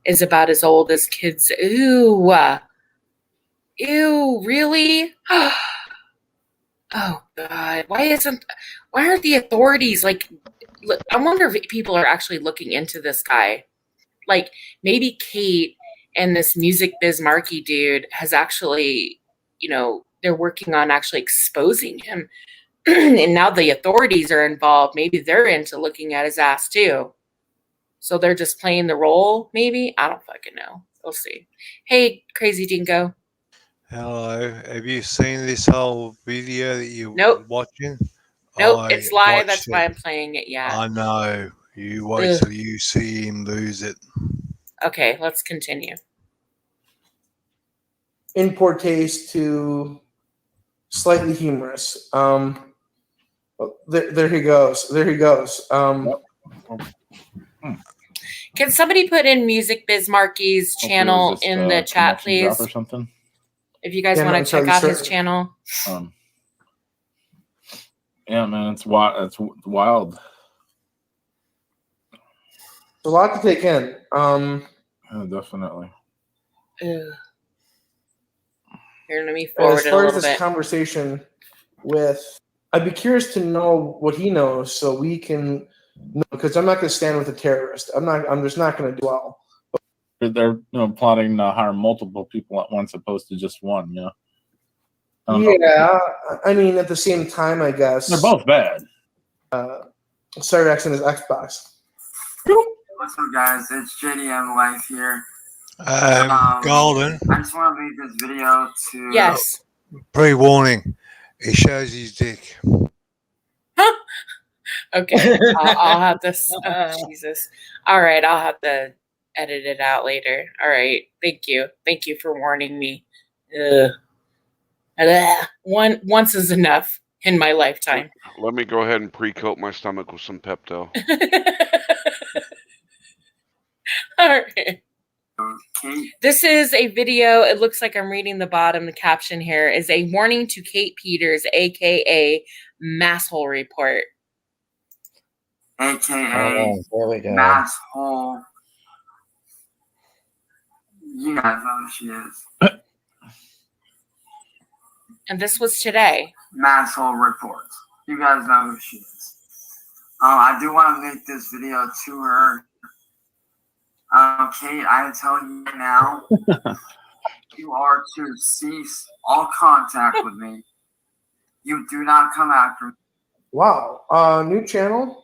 is about as old as kids. Ooh. Ew, really? Oh, God. Why aren't the authorities, like, I wonder if people are actually looking into this guy. Like, maybe Kate and this Music Biz Markie dude has actually, they're working on actually exposing him. And now the authorities are involved. Maybe they're into looking at his ass too. So they're just playing the role, maybe? I don't fucking know. We'll see. Hey, Crazy Dingo. Hello. Have you seen this whole video that you're watching? Nope, it's live. That's why I'm playing it. Yeah. I know. You wait till you see him lose it. Okay, let's continue. In poor taste to slightly humorous. There he goes. There he goes. Can somebody put in Music Biz Markie's channel in the chat, please? Or something? If you guys want to check out his channel. Yeah, man, it's wild. It's wild. A lot to take in. Yeah, definitely. Here, let me forward as it a far little as this bit. Conversation with, I'd be curious to know what he knows, so we can know, because I'm not going to stand with a terrorist. I'm just not going to do well. They're plotting to hire multiple people at once, opposed to just one. Yeah. Yeah, I mean, at the same time, I guess they're both bad. Cyrax and his Xbox. What's up, guys? It's JDM Life here. Golden. I just want to make this video to. Yes. Pre-warning. He shows his dick. Okay. I'll have to. Oh, Jesus. All right. I'll have to edit it out later. All right. Thank you. Thank you for warning me. Once is enough in my lifetime. Let me go ahead and pre-coat my stomach with some Pepto. All right. This is a video. It looks like I'm reading the bottom. The caption here is a warning to Kate Peters, aka Masshole Report. AKA Masshole. You guys know who she is. And this was today. Masshole reports. You guys know who she is. I do want to make this video to her. Kate, I am telling you right now, you are to cease all contact with me. You do not come after me. Wow. New channel.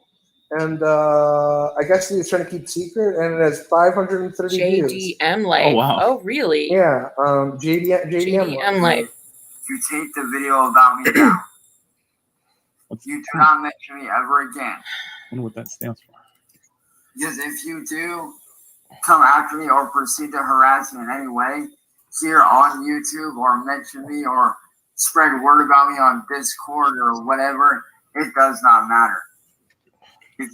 And I guess he was trying to keep secret, and it has 530 views. JDM Life. Oh, wow. Oh, really? Yeah. JDM Life. You take the video about me now. You do not mention me ever again. I wonder what that stands for. Because if you do come after me or proceed to harass me in any way here on YouTube, or mention me or spread word about me on Discord or whatever, it does not matter. If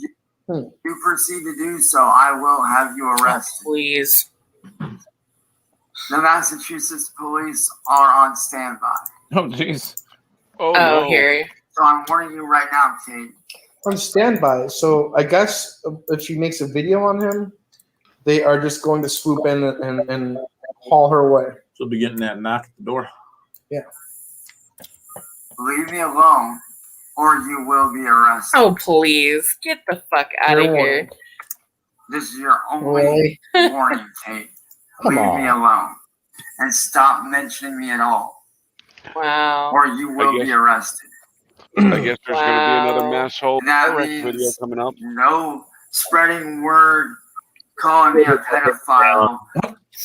you proceed to do so, I will have you arrested. Oh, please. The Massachusetts police are on standby. Oh, jeez. Oh, Oh, no. here. So I'm warning you right now, Kate. on standby. So I guess if she makes a video on him, they are just going to swoop in and haul her away. She'll be getting that knock at the door. Yeah. Leave me alone, or you will be arrested. Oh, please. Get the fuck out of here. This is your only Really? warning, Kate. Come Leave on. me alone. And stop mentioning me at all, Wow. or you will be arrested. I guess there's going to be another Wow. mass hold That direct means video coming up. no spreading word, calling me a pedophile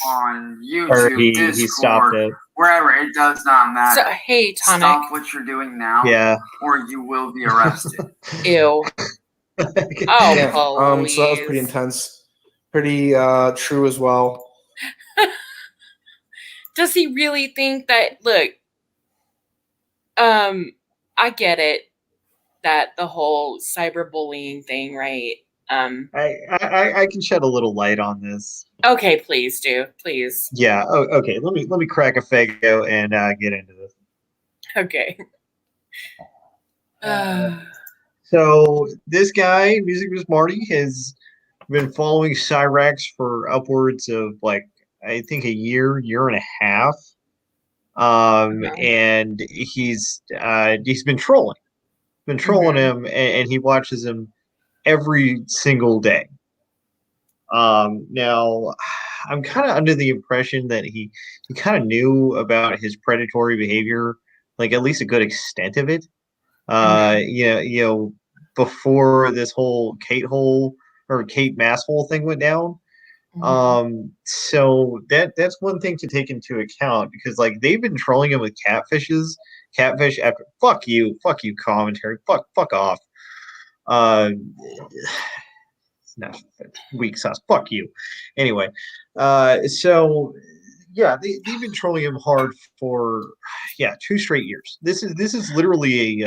on Or YouTube, he Discord, stopped it. wherever. It does not matter. So, hey, Tonic. Stop what you're doing now, Yeah. or you will be arrested. Ew. Oh, Yeah. please. So that was pretty intense. Pretty true as well. Does he really think that? Look, I get it, that the whole cyberbullying thing, right? I can shed a little light on this. Okay, please do, please. Yeah. Oh, okay. Let me crack a fago and get into this. Okay. So this guy, Music Miss Marty, has been following Cyrax for upwards of like I think a year and a half. And he's been trolling. Him, and he watches him every single day. Now I'm kind of under the impression that he kind of knew about his predatory behavior, like at least a good extent of it. You know, before this whole Kate Mass hole thing went down. So that's one thing to take into account, because like they've been trolling him with catfish after fuck you commentary, fuck off. No, weak sauce, fuck you. Anyway, so yeah, they've been trolling him hard for 2 straight years. This is literally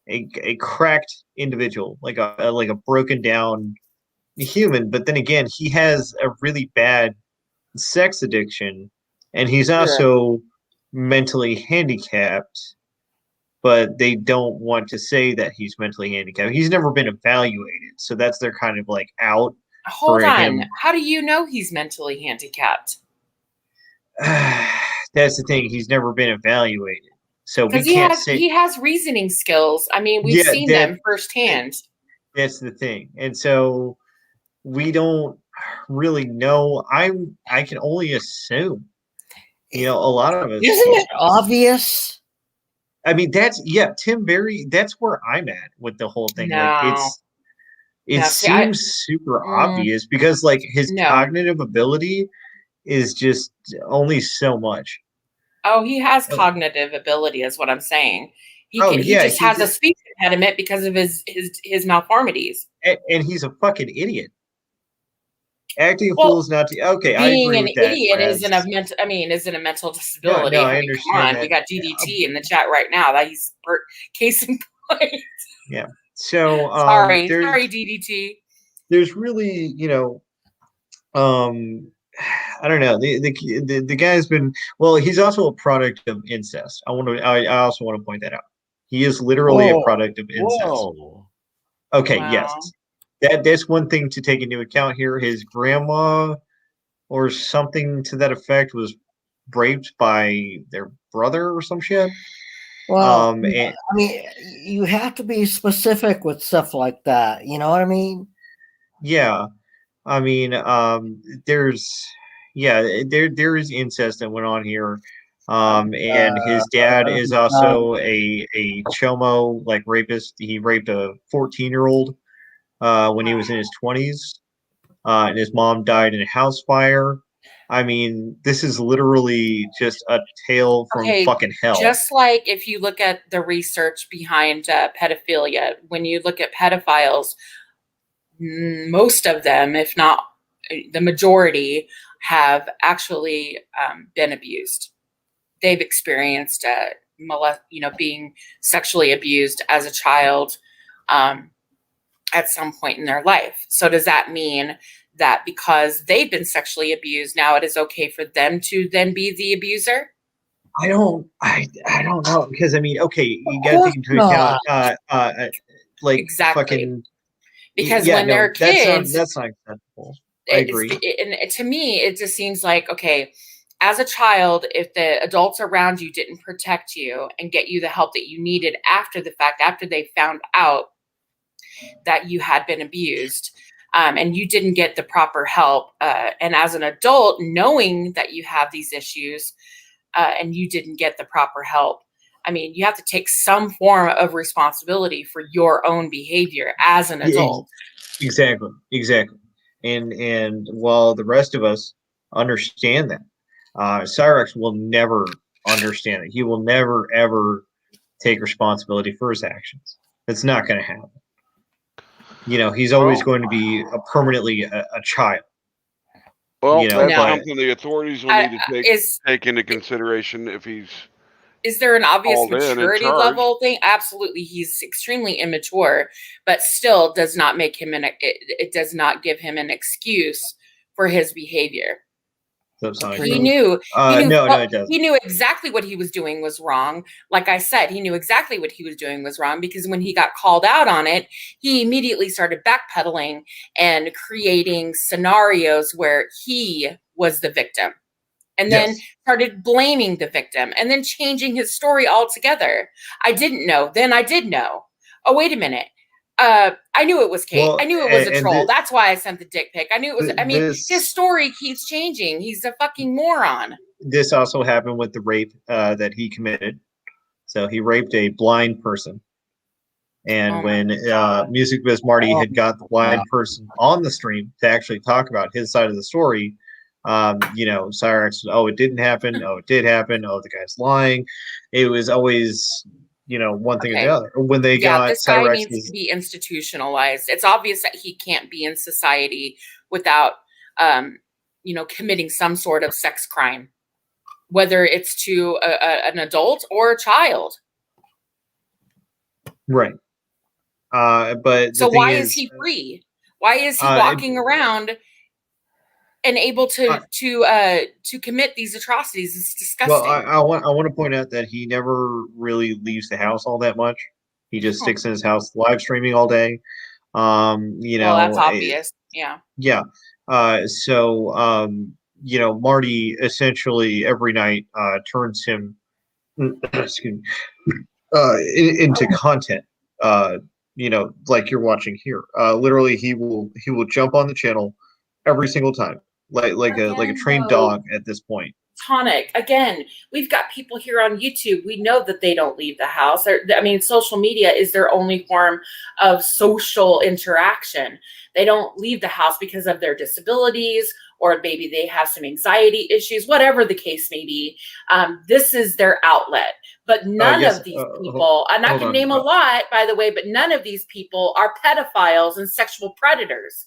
a cracked individual, like a broken down human. But then again, he has a really bad sex addiction, and he's also mentally handicapped, but they don't want to say that he's mentally handicapped. He's never been evaluated, so that's their kind of like out. Hold on. How do you know he's mentally handicapped? That's the thing. He's never been evaluated, so we he can't has, say he has reasoning skills. I mean, we've seen them firsthand. That's the thing, and so we don't really know. I can only assume. You know, a lot of us. Isn't it obvious? I mean, Tim Berry. That's where I'm at with the whole thing. No. Like it seems super obvious, because like his cognitive ability is just only so much. Oh, he has cognitive ability, is what I'm saying. He just has a speech impediment because of his malformities. And he's a fucking idiot. Acting a fool is not to, okay. Being I agree an with that, idiot Brad. isn't a mental disability. No, I I mean, understand come on, that. we got DDT in the chat right now. That he's case in point. Yeah. So sorry, DDT. There's really, I don't know. The guy's been, well, he's also a product of incest. I also want to point that out. He is literally a product of incest. Whoa. Okay, Wow. yes. That's one thing to take into account here. His grandma or something to that effect, was raped by their brother or some shit. Well, And I mean, you have to be specific with stuff like that. You know what I mean? yeah, I mean, there is incest that went on here. And his dad is also a chomo, like rapist. He raped a 14-year-old when he was in his 20s, and his mom died in a house fire. I mean, this is literally just a tale from Okay, fucking hell. just like if you look at the research behind pedophilia, when you look at pedophiles, most of them, if not the majority, have actually been abused. They've experienced being sexually abused as a child at some point in their life. So does that mean that because they've been sexually abused, now it is okay for them to then be the abuser? I don't know, because I mean, okay, you got to course take into account, not. like Exactly. fucking, Because yeah, when no, they're kids, that's not acceptable. I agree. and to me, it just seems like, okay, as a child, if the adults around you didn't protect you and get you the help that you needed after the fact, after they found out that you had been abused, and you didn't get the proper help, and as an adult, knowing that you have these issues, and you didn't get the proper help, I mean, you have to take some form of responsibility for your own behavior as an Yeah, adult. exactly. And while the rest of us understand that, Cyrex will never understand it. He will never ever take responsibility for his actions. It's not going to happen. You know, he's always Well, going to be permanently a child. well, You know, that's No. but something the authorities will need to take into consideration if he's is there an obvious called in and maturity charged. level thing? Absolutely. He's extremely immature, but still does not make him it does not give him an excuse for his behavior. He knew no, it doesn't. he knew exactly what he was doing was wrong. Like I said, he knew exactly what he was doing was wrong, because when he got called out on it, he immediately started backpedaling and creating scenarios where he was the victim, and then started blaming the victim, and then changing his story altogether. I didn't know. Then I did know. Oh, wait a minute. I knew it was Kate. Well, I knew it was a and troll. That's why I sent the dick pic. I knew it was. I mean, this his story keeps changing. He's a fucking moron. this also happened with the rape that he committed. So he raped a blind person. And when Music Biz Marty had got the blind person on the stream to actually talk about his side of the story, you know, Cyrex, oh, it didn't happen. Oh, it did happen. Oh, the guy's lying. It was always, you know, one thing or the other. When they got this guy Cyrex needs to be institutionalized. It's obvious that he can't be in society without, committing some sort of sex crime, whether it's to an adult or a child. right. But so why is he free? Why is he walking around and able to commit these atrocities? It's disgusting. Well, I want to point out that he never really leaves the house all that much. He just sticks in his house live streaming all day. You know, that's obvious. Yeah. You know, Marty essentially every night turns him excuse me, into content. You know, like you're watching here. Literally, he will jump on the channel every single time, like a trained dog at this point. Tonic, again, we've got people here on YouTube. We know that they don't leave the house. I mean, social media is their only form of social interaction. They don't leave the house because of their disabilities, or maybe they have some anxiety issues, whatever the case may be. This is their outlet. But none of these people, and I can name a lot, by the way, but none of these people are pedophiles and sexual predators.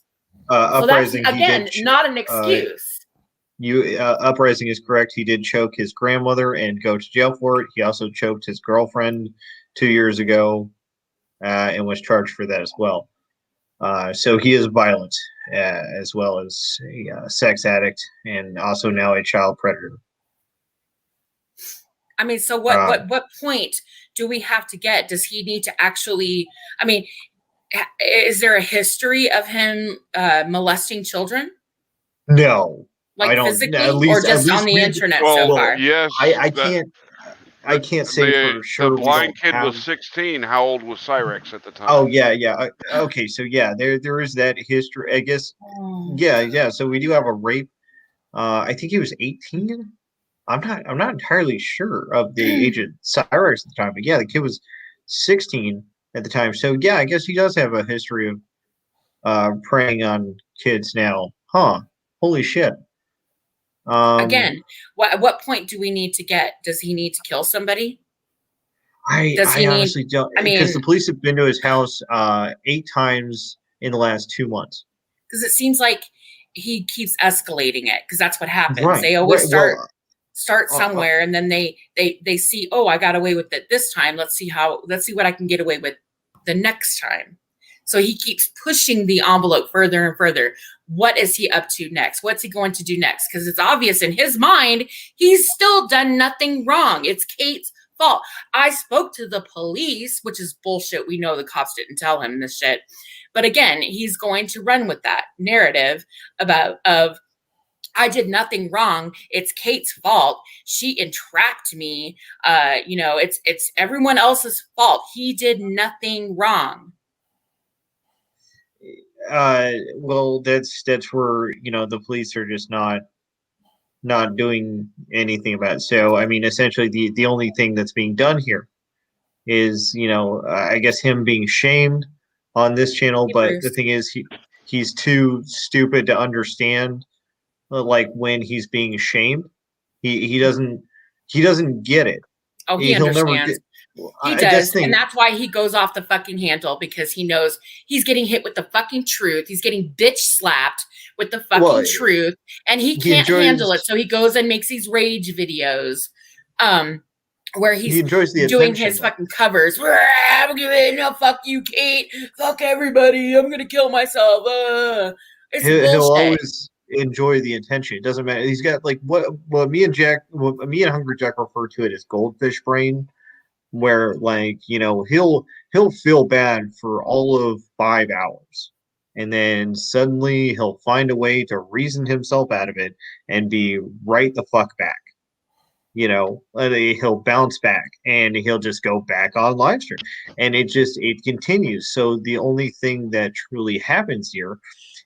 So that's, again, not an excuse. Uprising is correct. He did choke his grandmother and go to jail for it. He also choked his girlfriend 2 years ago and was charged for that as well. So he is violent as well as a sex addict, and also now a child predator. I mean, so what point do we have to get? Does he need to actually, I mean, is there a history of him molesting children? No. Like physically, or at just on least the we. internet so Well, far? yes. I can't say for The sure. We blind don't kid have. was 16. How old was Cyrex at the time? Oh yeah. Okay, so yeah, there is that history. I guess. Yeah. So we do have a rape. I think he was 18. I'm not entirely sure of the age of Cyrus at the time, but yeah, the kid was 16 at the time. So yeah, I guess he does have a history of preying on kids now. Huh. Holy shit. Again, at what point do we need to get? Does he need to kill somebody? Does I he need? honestly don't, I because the mean, police have been to his house 8 times in the last 2 months. because it seems like he keeps escalating it. Because that's what happens. Right. They always Well, start uh, somewhere, and then they see, oh, I got away with it this time. Let's see what I can get away with the next time. So he keeps pushing the envelope further and further. What is he up to next? What's he going to do next? Because it's obvious in his mind, he's still done nothing wrong. It's Kate's fault. I spoke to the police, which is bullshit. We know the cops didn't tell him this shit. But again, he's going to run with that narrative of I did nothing wrong. It's Kate's fault. She entrapped me. It's everyone else's fault. He did nothing wrong. well, that's where the police are just not doing anything about it. So I mean, essentially, the only thing that's being done here is I guess him being shamed on this channel. Hey, But the Bruce. thing is, he's too stupid to understand like when he's being shamed. He doesn't get it. Oh, he He'll never understands. get. He That's does. the And thing. that's why he goes off the fucking handle, because he knows he's getting hit with the fucking truth. He's getting bitch slapped with the fucking Well, truth, and he he can't handle it. enjoys So he goes and makes these rage videos where he he's enjoys the doing attention his though. fucking covers. I'm giving no, fuck you, Kate. Fuck everybody. I'm gonna kill myself. It's He'll bullshit. always enjoy the attention. It doesn't matter. He's got like what me and Hungry Jack refer to it as goldfish brain, where like he'll feel bad for all of 5 hours, and then suddenly he'll find a way to reason himself out of it and be right the fuck back. And he'll bounce back and he'll just go back on live stream, and it continues. So the only thing that truly happens here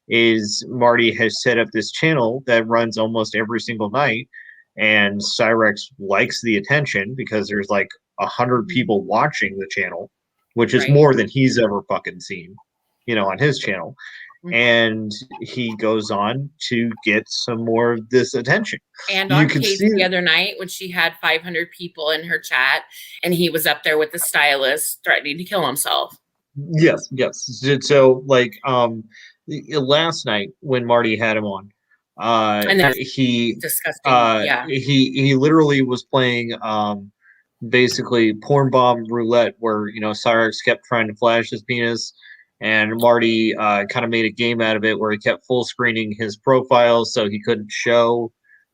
is Marty has set up this channel that runs almost every single night, and Cyrex likes the attention because there's like 100 people watching the channel, which is Right. more than he's ever fucking seen, on his channel. Mhm. And he goes on to get some more of this attention. And You on can Kate's see the other night when she had 500 people in her chat, and he was up there with the stylist threatening to kill himself. Yes. So like last night when Marty had him on, And that's he disgusting. Yeah. he literally was playing basically porn bomb roulette, where Cyrex kept trying to flash his penis, and Marty kind of made a game out of it where he kept full screening his profile so he couldn't show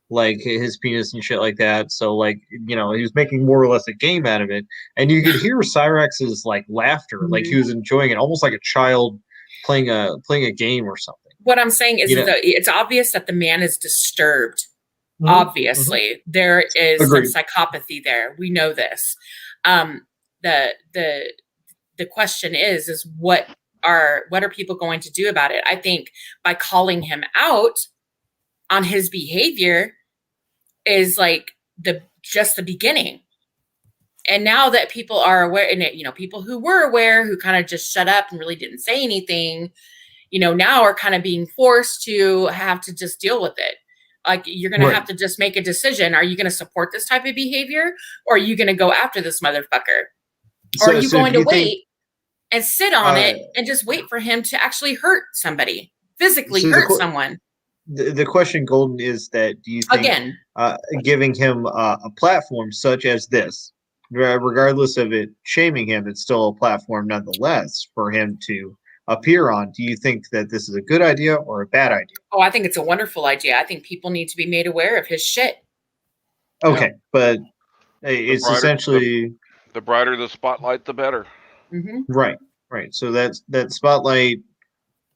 like his penis and shit like that. So like he was making more or less a game out of it, and you could hear Cyrex's like laughter, like he was enjoying it, almost like a child playing a game or something. What I'm saying is You know? it's obvious that the man is disturbed. Mhm, Obviously, there is Agreed. some psychopathy there. We know this. The question is what are people going to do about it? I think by calling him out on his behavior is like just the beginning. And now that people are aware, and people who were aware, who kind of just shut up and really didn't say anything, now are kind of being forced to have to just deal with it. Like, you're going to have to just make a decision. Are you going to support this type of behavior, or are you going to go after this motherfucker? Or are you going to wait and sit on it and just wait for him to actually hurt somebody, physically hurt someone? The question, Golden, is that do you think Again, giving him a platform such as this, regardless of it shaming him, it's still a platform nonetheless for him to appear on. Do you think that this is a good idea or a bad idea? Oh, I think it's a wonderful idea. I think people need to be made aware of his shit. Okay, but it's essentially the brighter the spotlight, the better. Mm-hmm. Right. So that spotlight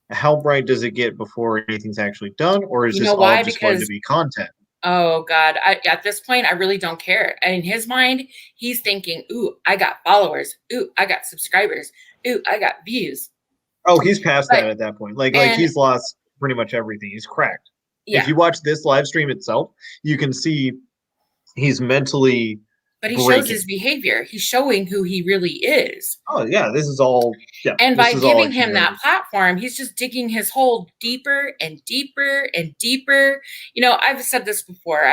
how bright does it get before anything's actually done, or is You this know all why? just going to Because be content? oh God, at this point, I really don't care. And in his mind, he's thinking, "Ooh, I got followers. Ooh, I got subscribers. Ooh, I got views." Oh, he's past But that at that point. Like and he's lost pretty much everything. He's cracked. If yeah, you watch this live stream itself, you can see he's mentally but he shows his breaking. behavior. He's showing who he really is. Oh yeah, this is all. Yeah, And this by is all giving him accumulated. that platform, he's just digging his hole deeper and deeper and deeper. You know, I've said this before.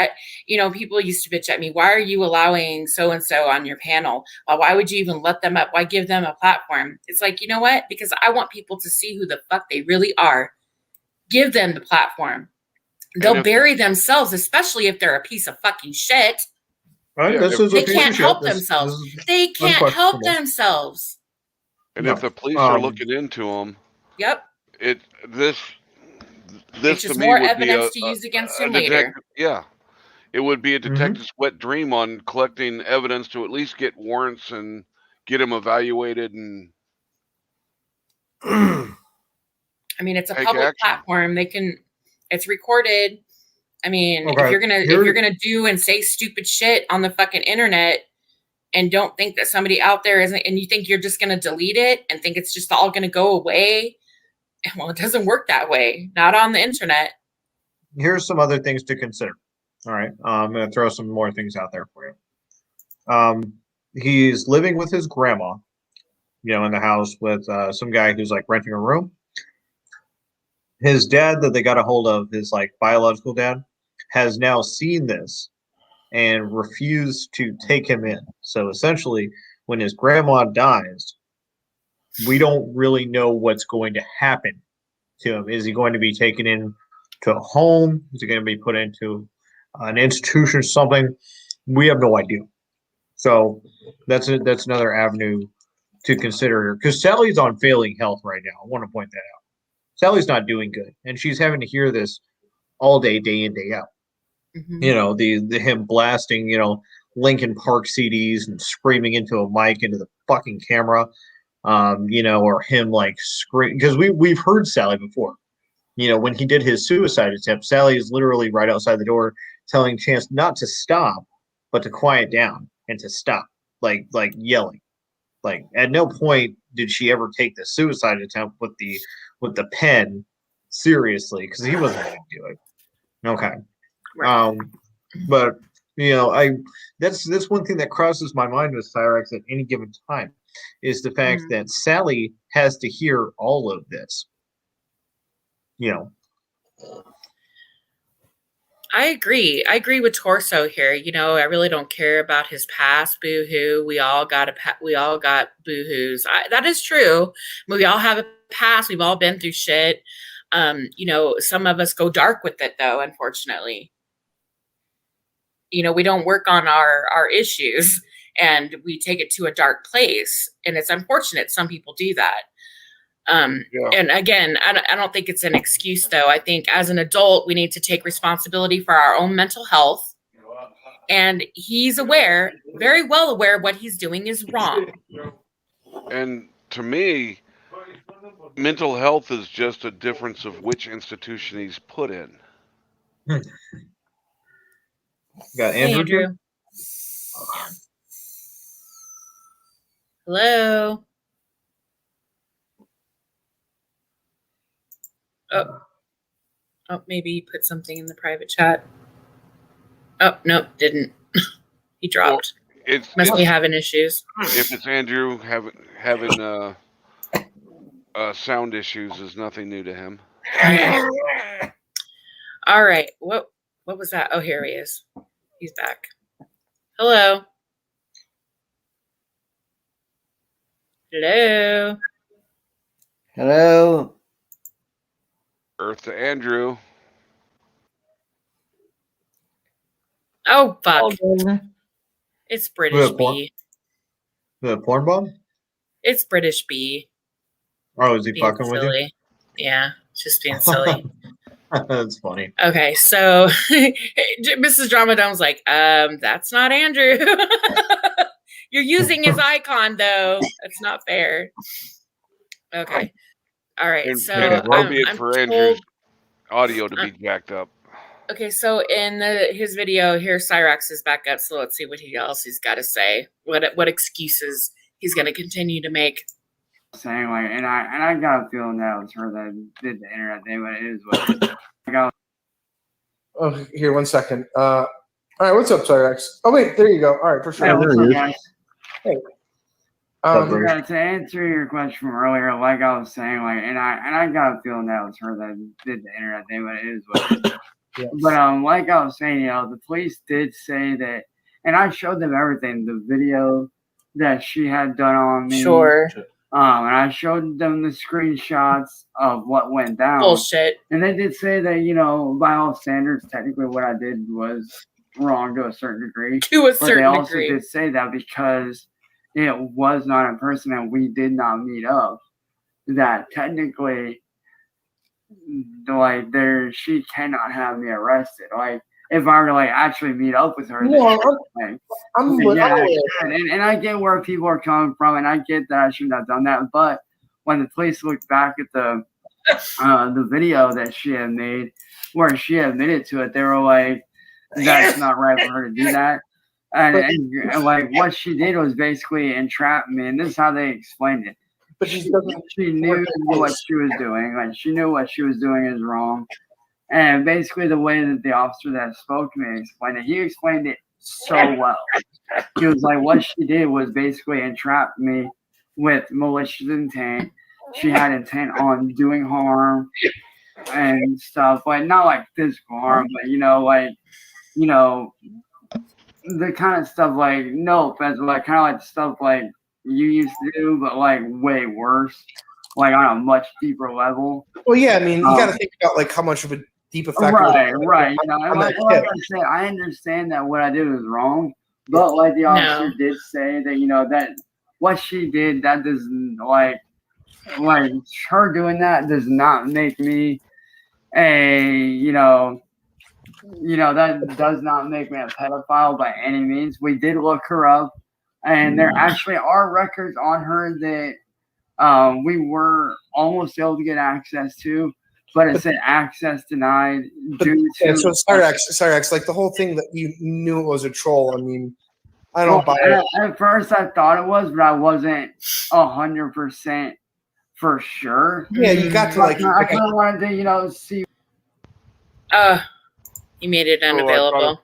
People used to bitch at me. Why are you allowing so-and-so on your panel? Why would you even let them up? Why give them a platform? It's like, you know what? Because I want people to see who the fuck they really are. Give them the platform. They'll bury themselves, especially if they're a piece of fucking shit. Right? This is a They piece can't of help shit. themselves. They can't help themselves. And No. if the police are looking into them, Yep. This It's to just me more would be evidence to use against him later. detective. Yeah, it would be a detective's wet dream on collecting evidence to at least get warrants and get him evaluated and. I mean, it's a take public action. platform. It's recorded. I mean, Okay. if you're gonna do and say stupid shit on the fucking internet and don't think that somebody out there isn't, and you think you're just gonna delete it and think it's just all gonna go away, well, it doesn't work that way. Not on the internet. Here's some other things to consider. All right, I'm going to throw some more things out there for you. He's living with his grandma, in the house with some guy who's like renting a room. His dad that they got a hold of, his like biological dad, has now seen this and refused to take him in. So essentially, when his grandma dies, we don't really know what's going to happen to him. Is he going to be taken in to a home? Is he going to be put into an institution or something? We have no idea. So that's another avenue to consider, because Sally's on failing health right now. I want to point that out. Sally's not doing good, and she's having to hear this all day in, day out. Mm-hmm. The him blasting, Linkin Park CDs and screaming into a mic into the fucking camera, or him like scream, because we've heard Sally before. When he did his suicide attempt, Sally is literally right outside the door telling Chance not to stop, but to quiet down and to stop, like yelling. Like at no point did she ever take the suicide attempt with the pen seriously, because he wasn't going to do it. Okay. Right. But that's one thing that crosses my mind with Cyrex at any given time, is the fact that Sally has to hear all of this. I agree. I agree with Torso here. I really don't care about his past. Boo hoo. We all got boo hoos. That is true. We all have a past. We've all been through shit. Some of us go dark with it, though. Unfortunately, we don't work on our issues, and we take it to a dark place. And it's unfortunate some people do that. And again, I don't think it's an excuse, though. I think as an adult, we need to take responsibility for our own mental health. And he's very well aware what he's doing is wrong. And to me, mental health is just a difference of which institution he's put in. Got Andrew. Hello. Oh, maybe he put something in the private chat. Oh, no, didn't. He dropped. Well, Must be having issues. If it's Andrew having sound issues, is nothing new to him. All right. What was that? Oh, here he is. He's back. Hello. Hello. Hello. Earth to Andrew. Oh, fuck. It's British B. The porn bomb? It's British B. Oh, is he fucking with you? Yeah, just being silly. That's funny. Okay, so Mrs. Dramadome's like, that's not Andrew. You're using his icon, though. That's not fair. Okay. All right, And so far I'm be it I'm for Andrew's told. audio to be jacked up. Okay, so in his video here, Cyrax is back up. So let's see what else he's got to say. What excuses he's going to continue to make. Saying like, and I got a feeling that it was her that did the internet thing, but it is what it is. I got. Oh, here, 1 second. All right, what's up, Cyrex? Oh wait, there you go. All right, for sure. Hey, what's up, guys? Hey. Yeah, to answer your question from earlier, like I was saying, like, and I got a feeling that it was her that did the internet thing, but it is what it is. Yes. But like I was saying, the police did say that, and I showed them everything, the video that she had done on me. Sure. And I showed them the screenshots of what went down. Bullshit. And they did say that, by all standards, technically what I did was wrong to a certain degree. To a but certain they also degree. did say that because it was not in person and we did not meet up, that technically, like, she cannot have me arrested. Like, if I were to actually meet up with her, Yeah, and I get where people are coming from, and I get that I shouldn't have done that. But when the police looked back at the video that she had made, where she admitted to it, they were like, "That's not right for her to do that." And like what she did was basically entrap me, and this is how they explained it. But she knew what she was doing. Like she knew what she was doing is wrong. And basically, the way that the officer that spoke to me explained it, he explained it so well. He was like, what she did was basically entrap me with malicious intent. She had intent on doing harm and stuff, but not like physical harm, but the kind of stuff like no offense, but like kind of like the stuff like you used to do, but like way worse, like on a much deeper level. Well, yeah, I mean, you got to think about like how much of a deep effect. Right. Like I said, I understand that what I did was wrong, but like the officer did say that that what she did, that doesn't like her doing that does not make me that does not make me a pedophile by any means. We did look her up, and there actually are records on her that we were almost able to get access to, but it said access denied due to. So Cyrex, like the whole thing that you knew it was a troll. I mean, I don't buy it. At first, I thought it was, but I wasn't 100% for sure. Yeah, you got to I kind of wanted to, see. You made it unavailable.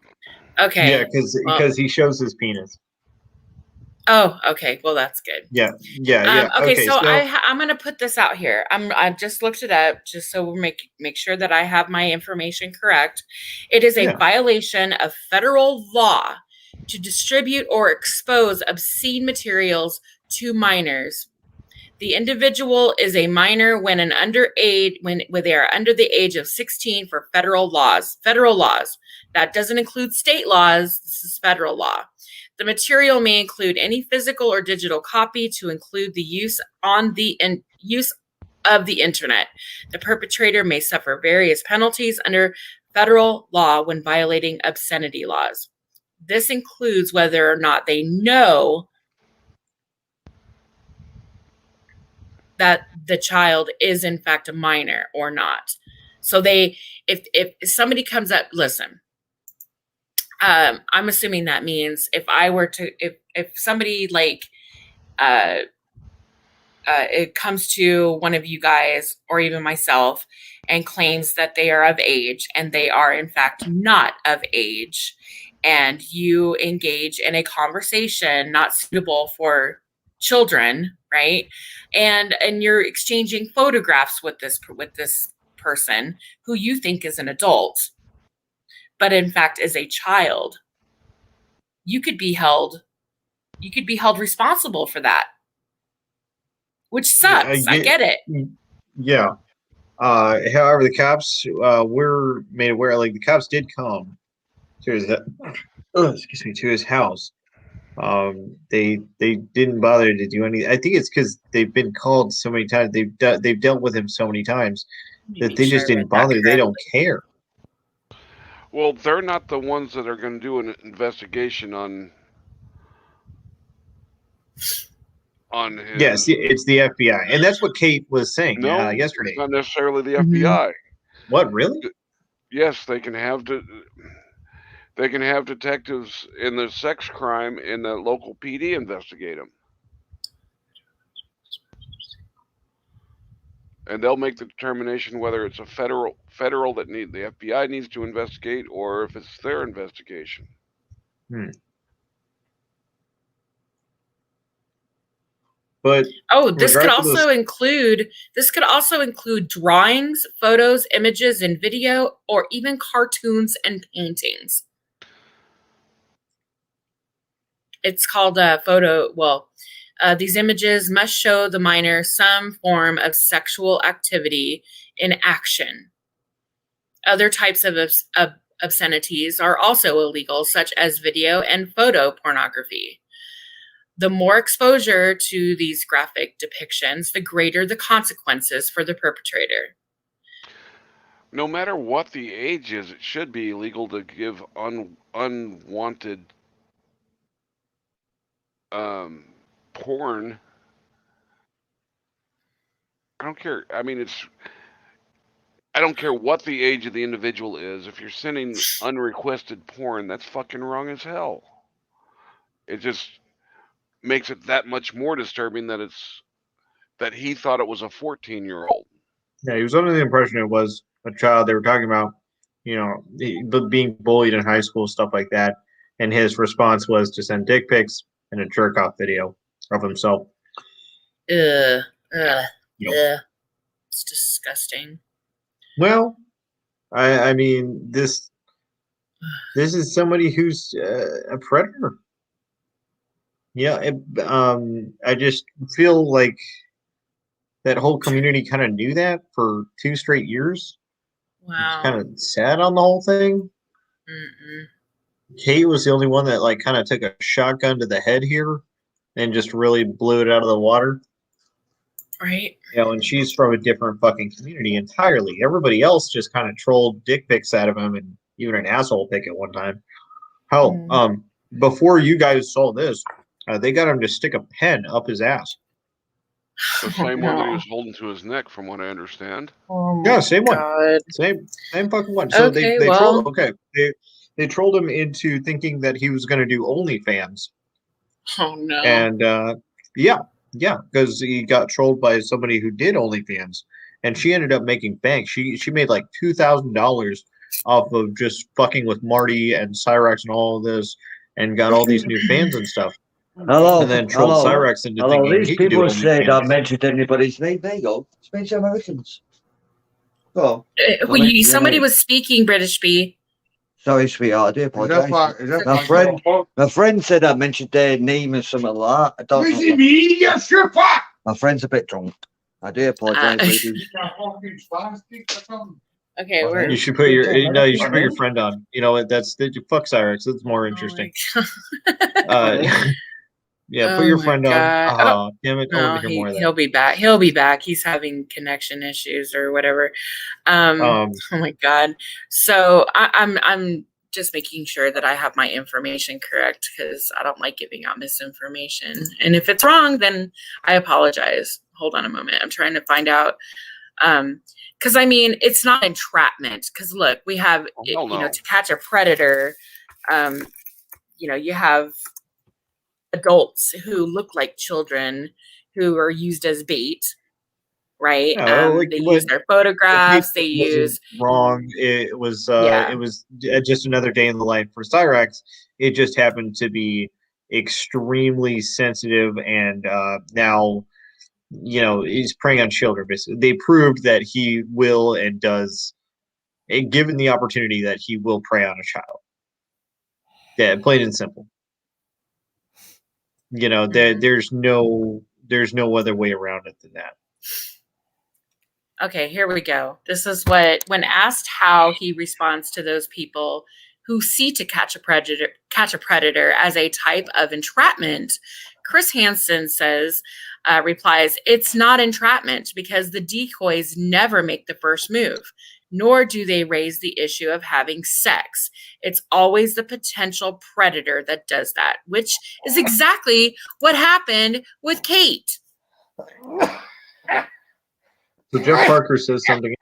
Okay. Yeah, because he shows his penis. Oh, okay. Well, that's good. Yeah. Okay, so I'm gonna put this out here. I just looked it up just so we make sure that I have my information correct. It is a violation of federal law to distribute or expose obscene materials to minors. The individual is a minor when when they are under the age of 16 for federal laws. Federal laws. That doesn't include state laws. This is federal law. The material may include any physical or digital copy to include the use of the internet. The perpetrator may suffer various penalties under federal law when violating obscenity laws. This includes whether or not they know that the child is in fact a minor or not. So if somebody comes up, listen, I'm assuming that means if somebody it comes to one of you guys or even myself and claims that they are of age and they are in fact not of age, and you engage in a conversation not suitable for children, right? And you're exchanging photographs with this person who you think is an adult, but in fact is a child. You could be held responsible for that, which sucks. I get it. Yeah. However, the cops were made aware. Like the cops did come to his house. They didn't bother to do anything. I think it's because they've been called so many times. They've dealt with him so many times that they just didn't bother. They don't care. Well, they're not the ones that are going to do an investigation on on his. Yes, it's the FBI, and that's what Kate was saying yesterday. It's not necessarily the Mhm. FBI. What, really? Yes, they can have detectives in the sex crime in the local PD investigate them, and they'll make the determination whether it's a federal that the FBI needs to investigate, or if it's their investigation. But this could also include drawings, photos, images, and video, or even cartoons and paintings. It's called a photo. Well, these images must show the minor some form of sexual activity in action. Other types of obscenities are also illegal, such as video and photo pornography. The more exposure to these graphic depictions, the greater the consequences for the perpetrator. No matter what the age is, it should be illegal to give unwanted porn. I don't care. I mean, I don't care what the age of the individual is. If you're sending unrequested porn, that's fucking wrong as hell. It just makes it that much more disturbing that he thought it was a 14-year-old. Yeah, he was under the impression it was a child. They were talking about, being bullied in high school, stuff like that. And his response was to send dick pics and a jerk off video of himself. It's disgusting. Well, I mean, this is somebody who's a predator. Yeah, I just feel like that whole community kind of knew that for 2 straight years. Wow. Kind of sad on the whole thing. Kate was the only one that kind of took a shotgun to the head here and just really blew it out of the water. Right. And she's from a different fucking community entirely. Everybody else just kind of trolled dick pics out of him, and even an asshole pic at one time. Hell, before you guys saw this, they got him to stick a pen up his ass. The same one that he was holding to his neck, from what I understand. Yeah, same one. Same fucking one. So they trolled him into thinking that he was going to do OnlyFans. Oh no. And yeah, because he got trolled by somebody who did OnlyFans, and she ended up making bank. She made like $2,000 off of just fucking with Marty and Cyrax and all of this, and got all these new fans and stuff. Hello. And then trolled Cyrax into thinking These he could do people said OnlyFans. I mentioned anybody's name. There you go. Speak to Americans. Go. Somebody was speaking, British B. Sorry, sweetheart. I do apologize. My friend said I mentioned their name and something like that. I don't know. My friend's a bit drunk. I do apologize, ladies. Okay, you should put your friend on. You know, fuck Cyrax. It's more interesting. Yeah, put your friend on. Damn it! He'll be back. He'll be back. He's having connection issues or whatever. Oh my god. So I'm just making sure that I have my information correct, because I don't like giving out misinformation. And if it's wrong, then I apologize. Hold on a moment. I'm trying to find out. Because I mean, it's not entrapment. Because look, we have to catch a predator. You have adults who look like children who are used as bait, right? They use their photographs. They use wrong. It was just another day in the life for Cyrax. It just happened to be extremely sensitive, and now he's preying on children. Basically, they proved that he will and does, given the opportunity, that he will prey on a child. Yeah, plain and simple. There's no other way around it than that. Okay, here we go. This is when asked how he responds to those people who see to catch a predator as a type of entrapment, Chris Hansen replies, "It's not entrapment because the decoys never make the first move. nor do they raise the issue of having sex. It's always the potential predator that does that, which is exactly what happened with Kate. So Jeff Parker says something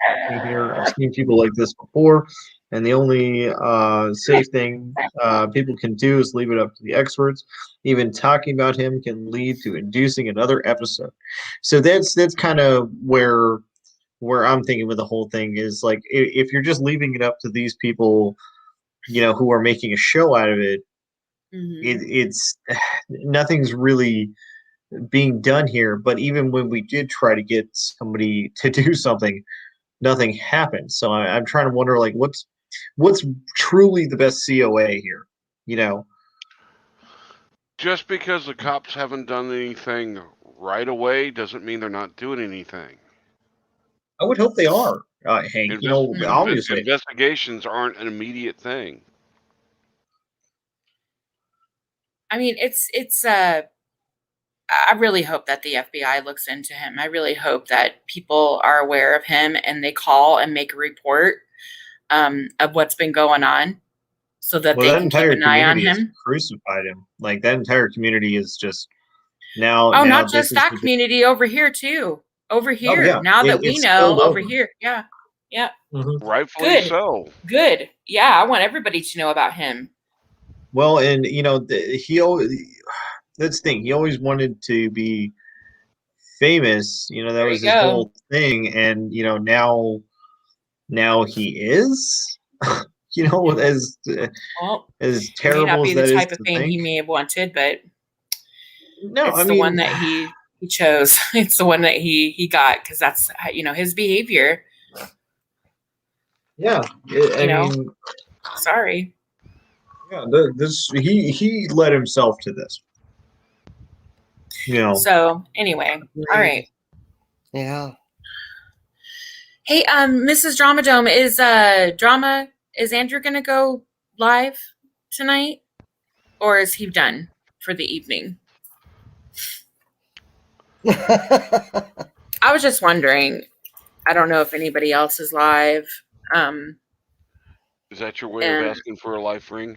here. I've seen people like this before, and the only safe thing people can do is leave it up to the experts. Even talking about him can lead to inducing another episode. So that's kind of where I'm thinking with the whole thing is like if you're just leaving it up to these people, who are making a show out of it, it's nothing's really being done here. But even when we did try to get somebody to do something, nothing happened. So I'm trying to wonder, like, what's truly the best COA here? Just because the cops haven't done anything right away doesn't mean they're not doing anything. I would hope they are, Hank. Obviously, investigations aren't an immediate thing. I mean, I really hope that the FBI looks into him. I really hope that people are aware of him and they call and make a report of what's been going on so that they can keep an eye on him. Crucified him. Like, that entire community is just now. Oh, now not just that community, over here too. Over here, yeah. now that we know, over here. Yeah. Yeah. Rightfully so. Good. Yeah, I want everybody to know about him. Well, and he always, that's the thing. He always wanted to be famous. That was his whole thing, and now he is. As terrible may not be as the that type is of fame he may have wanted, but no, it's the one that he chose. It's the one that he got because that's his behavior. Yeah, I mean, sorry. Yeah, he led himself to this. So anyway, all right. Yeah. Hey, Mrs. Drama Dome, is Andrew gonna go live tonight, or is he done for the evening? I was just wondering. I don't know if anybody else is live. Is that your way of asking for a life ring?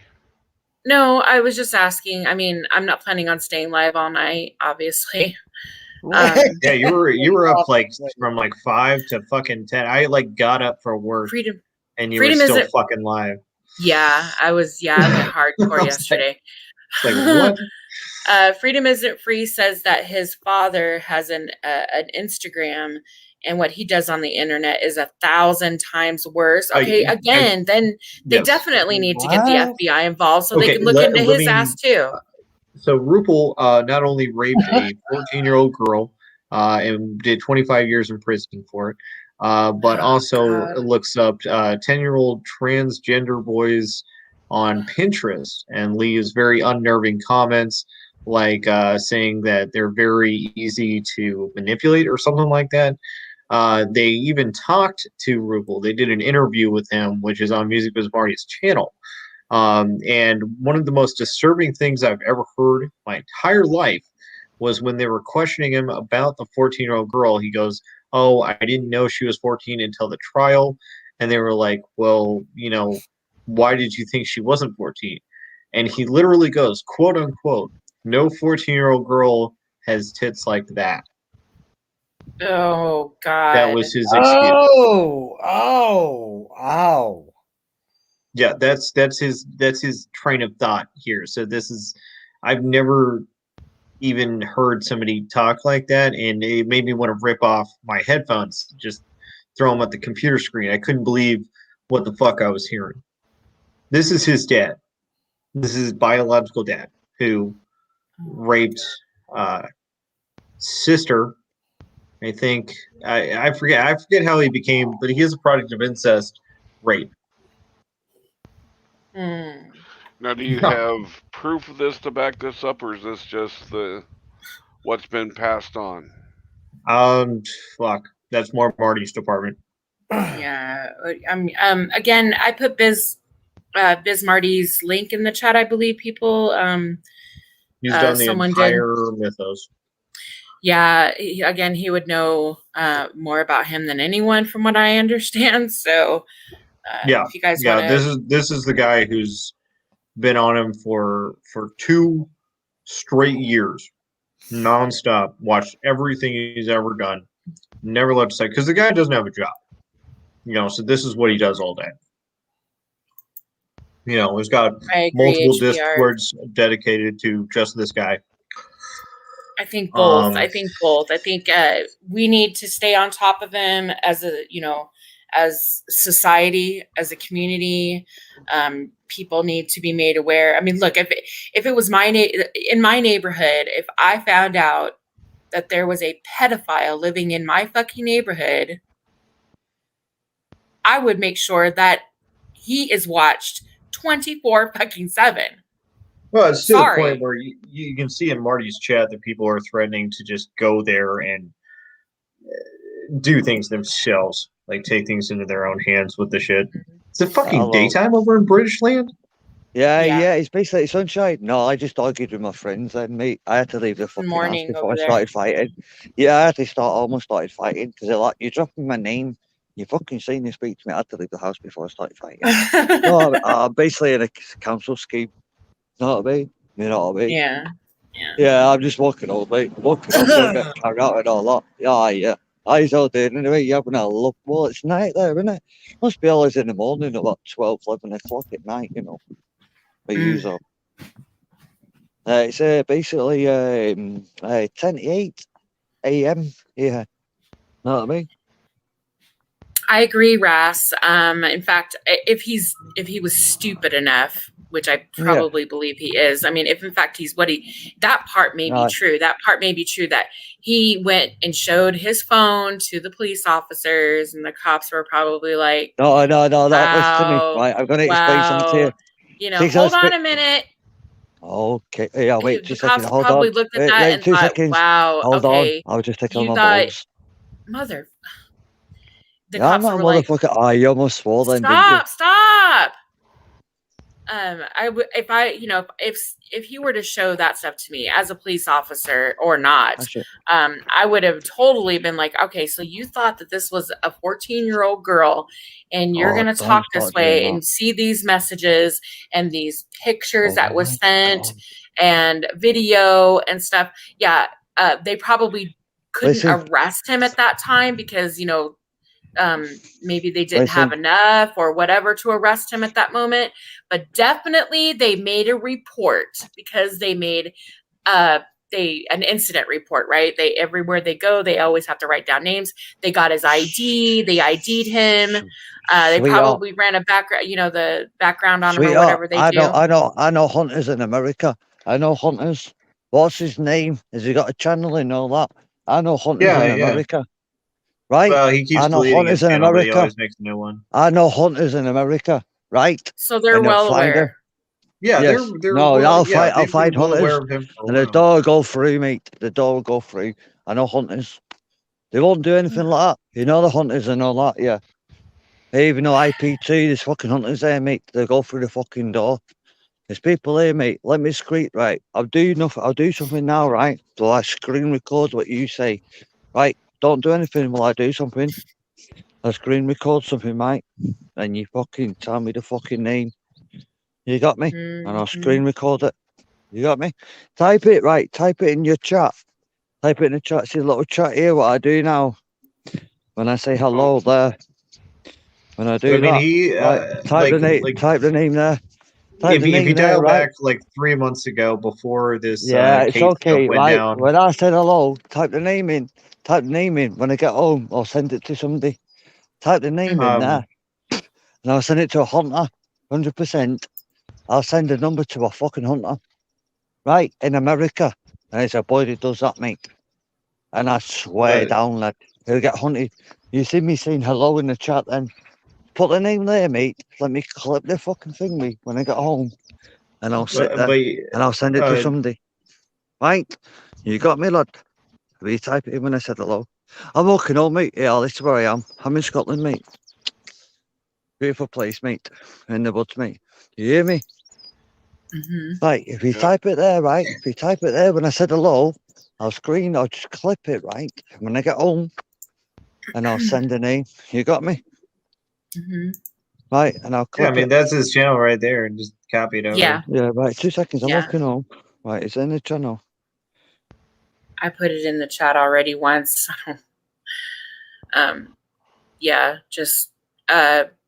No, I was just asking. I mean, I'm not planning on staying live all night, obviously. Yeah, you were up like from like 5 to fucking 10. I like got up for work. And you were still fucking live. Yeah, I was. Yeah, I went hardcore yesterday. Like what? Freedom Isn't Free says that his father has an Instagram, and what he does on the internet is 1,000 times worse. Okay, then they definitely need to get the FBI involved so they can look into his ass too. So Rupal not only raped a 14-year-old girl and did 25 years in prison for it, but also looks up 10-year-old transgender boys on Pinterest and leaves very unnerving comments like saying that they're very easy to manipulate or something like that. They even talked to Rupal. They did an interview with him, which is on Music Biz Marty's channel. And one of the most disturbing things I've ever heard my entire life was when they were questioning him about the 14-year-old girl. He goes, "Oh, I didn't know she was 14 until the trial." And they were like, "Well, why did you think she wasn't 14? And he literally goes, quote unquote, "No 14-year-old girl has tits like that." Oh God. That was his excuse. Oh. Yeah, that's his train of thought here. So I've never even heard somebody talk like that, and it made me want to rip off my headphones, just throw them at the computer screen. I couldn't believe what the fuck I was hearing. This is his dad. This is his biological dad who raped sister. I think I forget how he became, but he is a product of incest rape. Now, do you have proof of this to back this up, or is this just what's been passed on? Fuck, that's more Marty's department. Yeah, again, I put Biz Marty's link in the chat. I believe people. He's done the entire mythos. Yeah, again, he would know more about him than anyone, from what I understand. So, Yeah, if you guys want yeah. to, This is the guy who's been on him for 2 straight years, nonstop. Watched everything he's ever done. Never left sight because the guy doesn't have a job. So this is what he does all day. He's got I agree, multiple HBR. discords dedicated to just this guy. I think both. I think both. I think we need to stay on top of him as as society, as a community. People need to be made aware. I mean, look, if it was in my neighborhood, if I found out that there was a pedophile living in my fucking neighborhood, I would make sure that he is watched 24/7. Well, it's to the Sorry. point where you can see in Marty's chat that people are threatening to just go there and do things themselves, like take things into their own hands with the shit. It's a fucking daytime over in British land. Yeah, it's basically sunshine. No, I just argued with my friends then, mate. I had to leave the fucking house Morning before over I there. started fighting. Yeah, I had to almost started fighting because they're like, you're dropping my name. You fucking seen this speak to me. I had to leave the house before I started fighting. No, I'm basically in a council scheme. You know what I mean? You know what I mean? Yeah. Yeah, I'm just walking home, mate. Walking home, don't get carried out and all that. Yeah. Eyes all day anyway. You're having a look. Well, it's night there, isn't it? Must be always in the morning, about 12, 11 o'clock at night, For usual. It's basically 10 to 8 a.m. here. Know what I mean? I agree, Ras. In fact, if he was stupid enough, which I probably believe he is. I mean, if in fact he's that part may be true. That part may be true that he went and showed his phone to the police officers, and the cops were probably like, No. Wow, Listen to me, right? I'm going to explain something to you. Hold on a minute. Okay, yeah, wait 2 The seconds. cops Hold probably on. looked at that Wait and 2 thought, seconds. wow, Hold okay, on. I was just taking you on my thought, balls. mother. The Yeah, I'm cops not a were like, motherfucker. Oh, you almost swore then, didn't you? Stop. I would, if I, if he were to show that stuff to me as a police officer or not, I would have totally been like, okay, so you thought that this was a 14-year-old girl and you're going to talk this way and see these messages and these pictures that was sent and video and stuff. Yeah. They probably couldn't arrest him at that time because, maybe they didn't have enough or whatever to arrest him at that moment, but definitely they made a report because they made an incident report, right? They everywhere they go, they always have to write down names. They got his ID, they ID'd him. They probably ran a background, the background on him or whatever they do. I know hunters in America. I know hunters. What's his name? Has he got a channel and all that? I know hunters in America. Right? Well, he keeps deleting his channel, but he always makes a new one. I know hunters in America, right? So they're well aware. Yeah, yes. they're no, well, I'll find well hunters, aware of him and the door will go through, mate. The door will go through. I know hunters. They won't do anything like that. The hunters and all that, yeah. Even though IP2, there's fucking hunters there, mate. They go through the fucking door. There's people here, mate. Let me screen, right? I'll do something now, right? So I screen record what you say, right? Don't do anything while I do something. I screen record something, mate, and you fucking tell me the fucking name. You got me? And I'll screen record it. You got me? Type it, right? Type it in your chat. Type it in the chat. See a little chat here, what I do now. When I say hello there. When I do type the name there. If you dial back like 3 months ago before this it's case okay, went right? down. When I said hello, type the name in. Type the name in. When I get home, I'll send it to somebody. Type the name in there. And I'll send it to a hunter. 100%. I'll send a number to a fucking hunter. Right? In America. And it's a boy that does that, mate. And I swear down, lad, he'll get hunted. You see me saying hello in the chat then? Put the name there, mate. Let me clip the fucking thing, mate, when I get home. And I'll sit there and I'll send it to somebody. Right? You got me, lad? Retype it in when I said hello. I'm walking home, mate. Yeah, this is where I am. I'm in Scotland, mate. Beautiful place, mate. In the woods, mate. You hear me? Right, if you type it there, right? If you type it there when I said hello, I'll just clip it, right? When I get home, and I'll send a name. You got me? Mm-hmm. Right, and I'll clip I mean, it. that's his channel right there, and just copy it over. Yeah. Yeah, right. 2 seconds. I'm Yeah. walking home. Right, it's in the channel. I put it in the chat already once. Yeah, just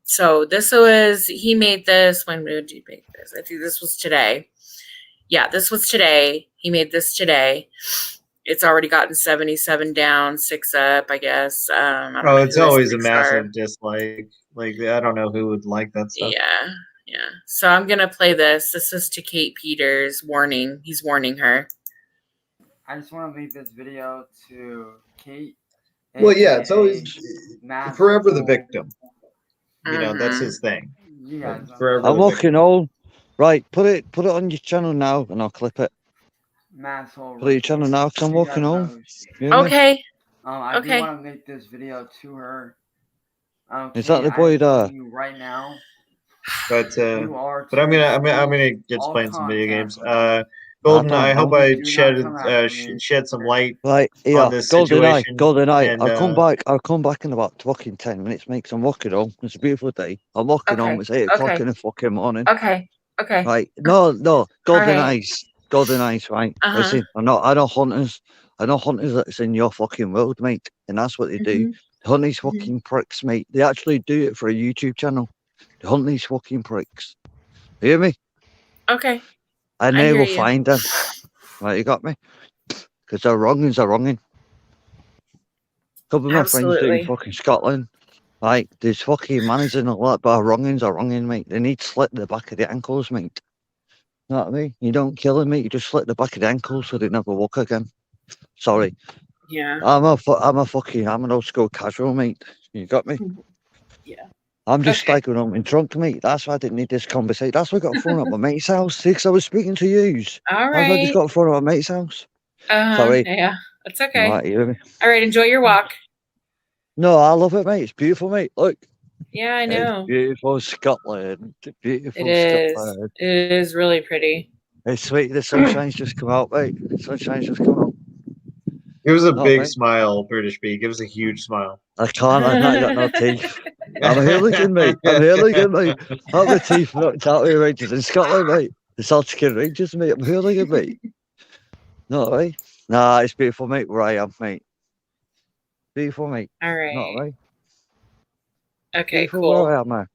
so this was, he made this, when did you make this? I think this was today. Yeah, this was today. He made this today. It's already gotten 77 down, 6 up, I guess. I don't know it's who his always a likes massive are. dislike. Like, I don't know who would like that stuff. Yeah. So I'm gonna play this. This is to Kate Peters. Warning. He's warning her. I just want to leave this video to Kate. Well, yeah, it's always Matt forever the victim. You know, Mm-hmm. that's his thing. You guys Forever I'm the walking victim. home. Right, put it on your channel now, and I'll clip it. Masshole. Put it on your channel now, because I'm walking home. Okay. I do want to make this video to her. Is Kate, that the boy I'm there? telling you right now. But You are I'm to gonna get all playing some video games. contact Golden, I hope I Do not shed come after me. shed some light Right, on yeah, this golden eye, situation. And I'll come back in about fucking 10 minutes, mate. 'Cause I'm walking home. It's a beautiful day. I'm walking home. It's 8 o'clock in the fucking morning. Okay. Right, no, golden right. eyes, right? Uh-huh. Listen, I know hunters that's in your fucking world, mate, and that's what they do. They hunt these fucking pricks, mate. They actually do it for a YouTube channel. They hunt these fucking pricks. You hear me? Okay. And I they hear will you. find them. Right, you got me? Because they're wrongings are wronging. A couple of my friends do in Absolutely. fucking Scotland. Right, there's fucking manners and all that, but wrongings are wronging, mate. They need to slit the back of the ankles, mate. You know what I mean? You don't kill them, mate. You just slit the back of the ankles so they never walk again. Sorry. Yeah. I'm an old school casual, mate. You got me? Yeah. I'm just like when I'm in drunk, mate. That's why I didn't need this conversation. That's why I got thrown at my mate's house. Because I was speaking to yous. All That's why I just right. got thrown at my mate's house. Sorry. Yeah. It's okay. Right, you hear me? All right. Enjoy your walk. No, I love it, mate. It's beautiful, mate. Look. Yeah, I know. It's beautiful Scotland. Beautiful It is. Scotland. It is really pretty. It's sweet. The sunshine's just come out, mate. The sunshine's just come out. Give us a Oh, big mate. smile, British B. Give us a huge smile. I can't. I've not got no teeth. I'm a hooligan, mate. I'm the teeth knocked out of the Rangers in Scotland, mate. The Celtic Rangers, mate. I'm a hooligan, mate. No, right? Nah, it's beautiful, mate, where I am, mate. Beautiful, mate. All right. Not right. Okay, Beautiful cool. where I am, man.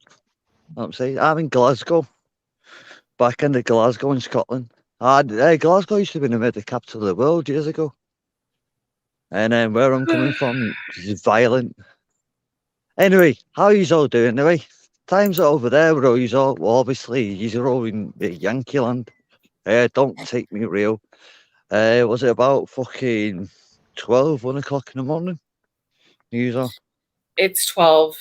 I'm saying I'm in Glasgow. Back into Glasgow in Scotland. Glasgow used to be the capital of the world years ago. And then where I'm coming from is violent. Anyway, how you all doing anyway? Times are over there, bro. Obviously, you're all in Yankee land. Don't take me real. Was it about fucking 1 o'clock in the morning? User. It's 12.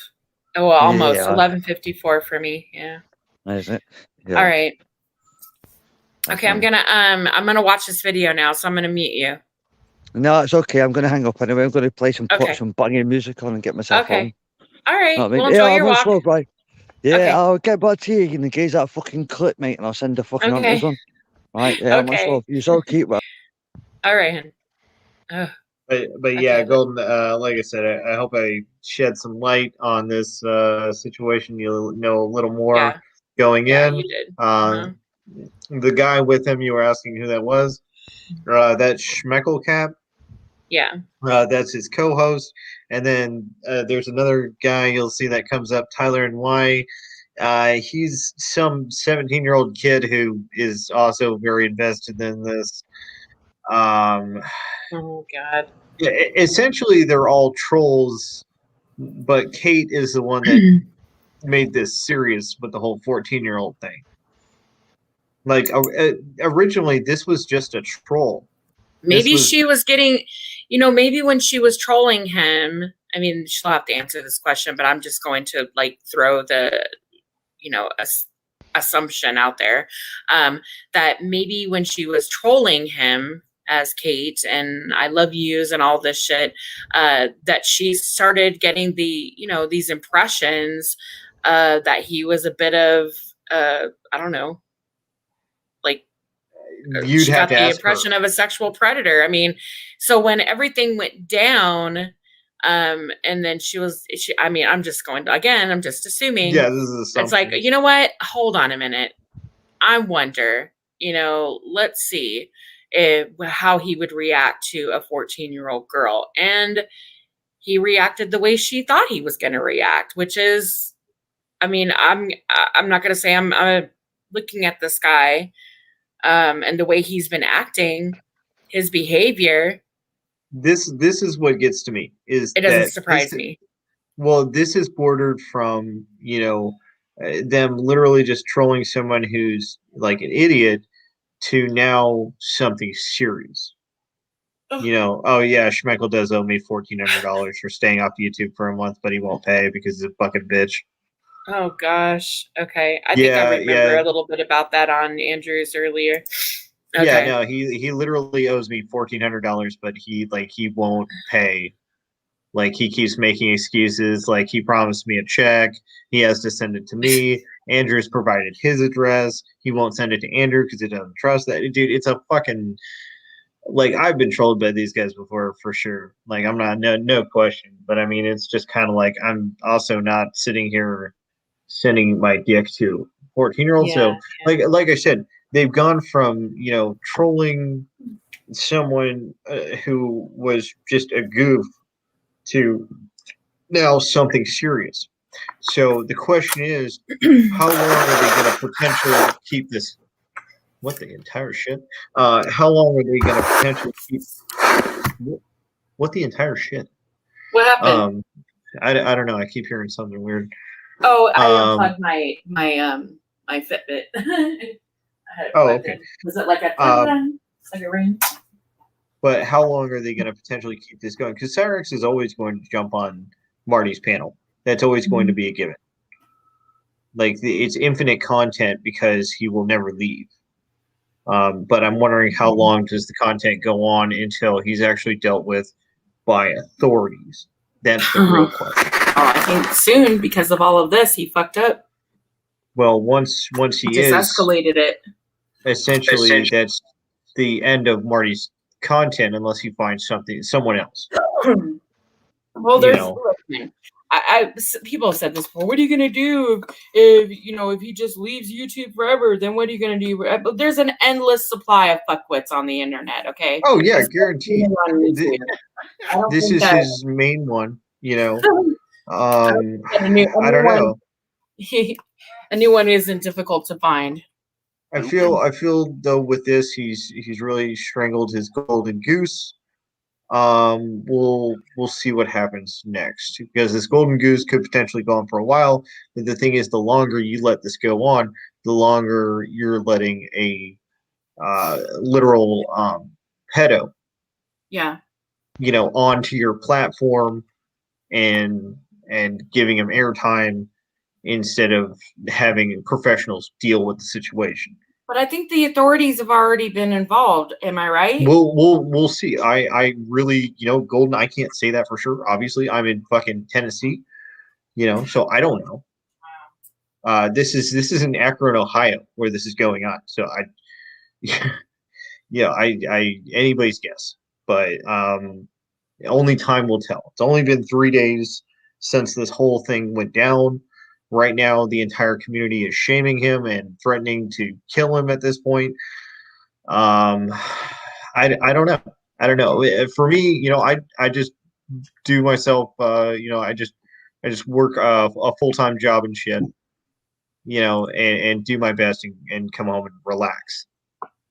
Oh, well, almost. Yeah. 11:54 for me. Yeah. Is it? Yeah. All right. Okay, I'm gonna watch this video now, so I'm gonna mute you. No, it's okay. I'm gonna hang up anyway. I'm gonna play Okay. put some banging music on and get myself home. All right. Know what I mean? Well, enjoy your walk. Slow, right? Yeah, Okay. I'll get back to you in the case that fucking clip, mate, and I'll send the fucking hunters on. Right, yeah, much Okay. love. You so keep well. All right. Ugh. But yeah, Golden. Like I said, I hope I shed some light on this situation. You'll know a little more going in. You did. The guy with him, you were asking who that was. That Schmeckel Cap. Yeah. That's his co-host, and then there's another guy you'll see that comes up, Tyler and Y. He's some 17-year-old kid who is also very invested in this. Oh God. Essentially, they're all trolls, but Kate is the one that made this serious with the whole 14-year-old thing. Like originally, this was just a troll. Maybe she was getting, maybe when she was trolling him, I mean, she'll have to answer this question, but I'm just going to throw the, assumption out there, that maybe when she was trolling him as Kate and I love yous and all this shit, that she started getting the, these impressions, that he was a bit of, I don't know, you'd she have got to the ask her. impression of a sexual predator. I mean, so when everything went down, and then I mean, I'm just assuming. Yeah, this is It's like, assumptions. you know what? Hold on a minute. I wonder, let's see how he would react to a 14-year-old girl. And he reacted the way she thought he was going to react, which is, I mean, I'm not going to say I'm looking at this guy, and the way he's been acting, his behavior. This is what gets to me is It doesn't that surprise me. well, this is bordered from them literally just trolling someone who's like an idiot to now something serious. Oh yeah, Schmeckel does owe me $1,400 for staying off YouTube for a month, but he won't pay because he's a fucking bitch. Oh gosh. Okay. I think I remember a little bit about that on Andrew's earlier. Okay. Yeah, no, he literally owes me $1,400, but he won't pay. Like he keeps making excuses. Like he promised me a check. He has to send it to me. Andrew's provided his address. He won't send it to Andrew because he doesn't trust that dude. It's a fucking like I've been trolled by these guys before for sure. Like I'm not no question. But I mean it's just kind of like I'm also not sitting here sending my dick to 14-year-olds. So like I said, they've gone from trolling someone who was just a goof to now something serious. So the question is, how long are they going to potentially keep this? What the entire shit? How long are they going to potentially keep? What the entire shit? What happened? I don't know. I keep hearing something weird. Oh, I unplugged my Fitbit. Okay. Was it like a like a ring? But how long are they going to potentially keep this going? Because Cyrex is always going to jump on Marty's panel. That's always going to be a given. Like it's infinite content because he will never leave. But I'm wondering how long does the content go on until he's actually dealt with by authorities? That's the real question. Oh, I think soon because of all of this, he fucked up. Well, once he just escalated it. Essentially, that's the end of Marty's content unless he finds someone else. Well, people have said this before. What are you gonna do if he just leaves YouTube forever? Then what are you gonna do? But there's an endless supply of fuckwits on the internet. Okay. Oh yeah, guaranteed. This is his main one. I don't know. A new one isn't difficult to find. I feel though with this he's really strangled his golden goose. We'll see what happens next because this golden goose could potentially go on for a while. But the thing is, the longer you let this go on, the longer you're letting a literal pedo, onto your platform and giving him airtime instead of having professionals deal with the situation. But I think the authorities have already been involved. Am I right? We'll see. I really, Golden, I can't say that for sure. Obviously, I'm in fucking Tennessee, so I don't know. This is in Akron, Ohio, where this is going on. So I anybody's guess, but only time will tell. It's only been 3 days since this whole thing went down. Right now, the entire community is shaming him and threatening to kill him at this point. I don't know. I don't know. For me, I just do myself. I just work a full-time job and shit. And do my best and come home and relax.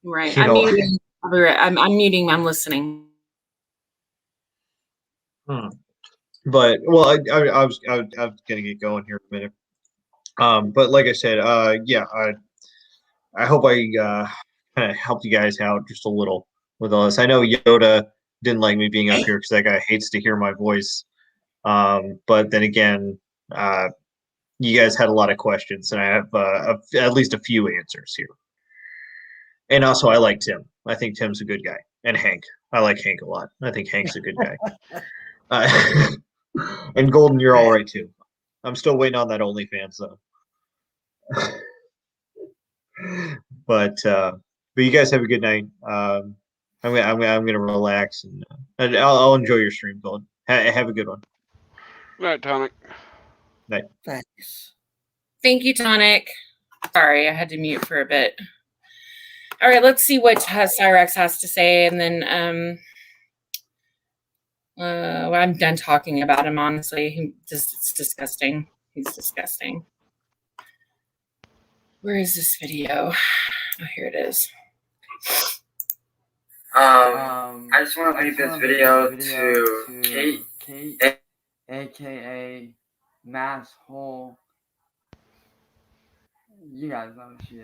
Right. I'm muting. I'll be right. I'm muting. I'm listening. But I was gonna get going here in a minute. But like I said, I hope I kind of helped you guys out just a little with all this. I know Yoda didn't like me being up here because that guy hates to hear my voice. But then again, you guys had a lot of questions, and I have at least a few answers here. And also, I like Tim. I think Tim's a good guy. And Hank. I like Hank a lot. I think Hank's a good guy. And Golden, you're all right too. I'm still waiting on that OnlyFans though. But But you guys have a good night. I'm gonna relax and I'll enjoy your stream, Gold. Have a good one. Night, Tonic. Night. Thanks. Thank you, Tonic. Sorry, I had to mute for a bit. All right, let's see what Cyrex has to say, and then I'm done talking about him. Honestly, it's disgusting. He's disgusting. Where is this video? Oh, here it is. I just want to leave this video to Kate, aka Mass Hole. You guys know who she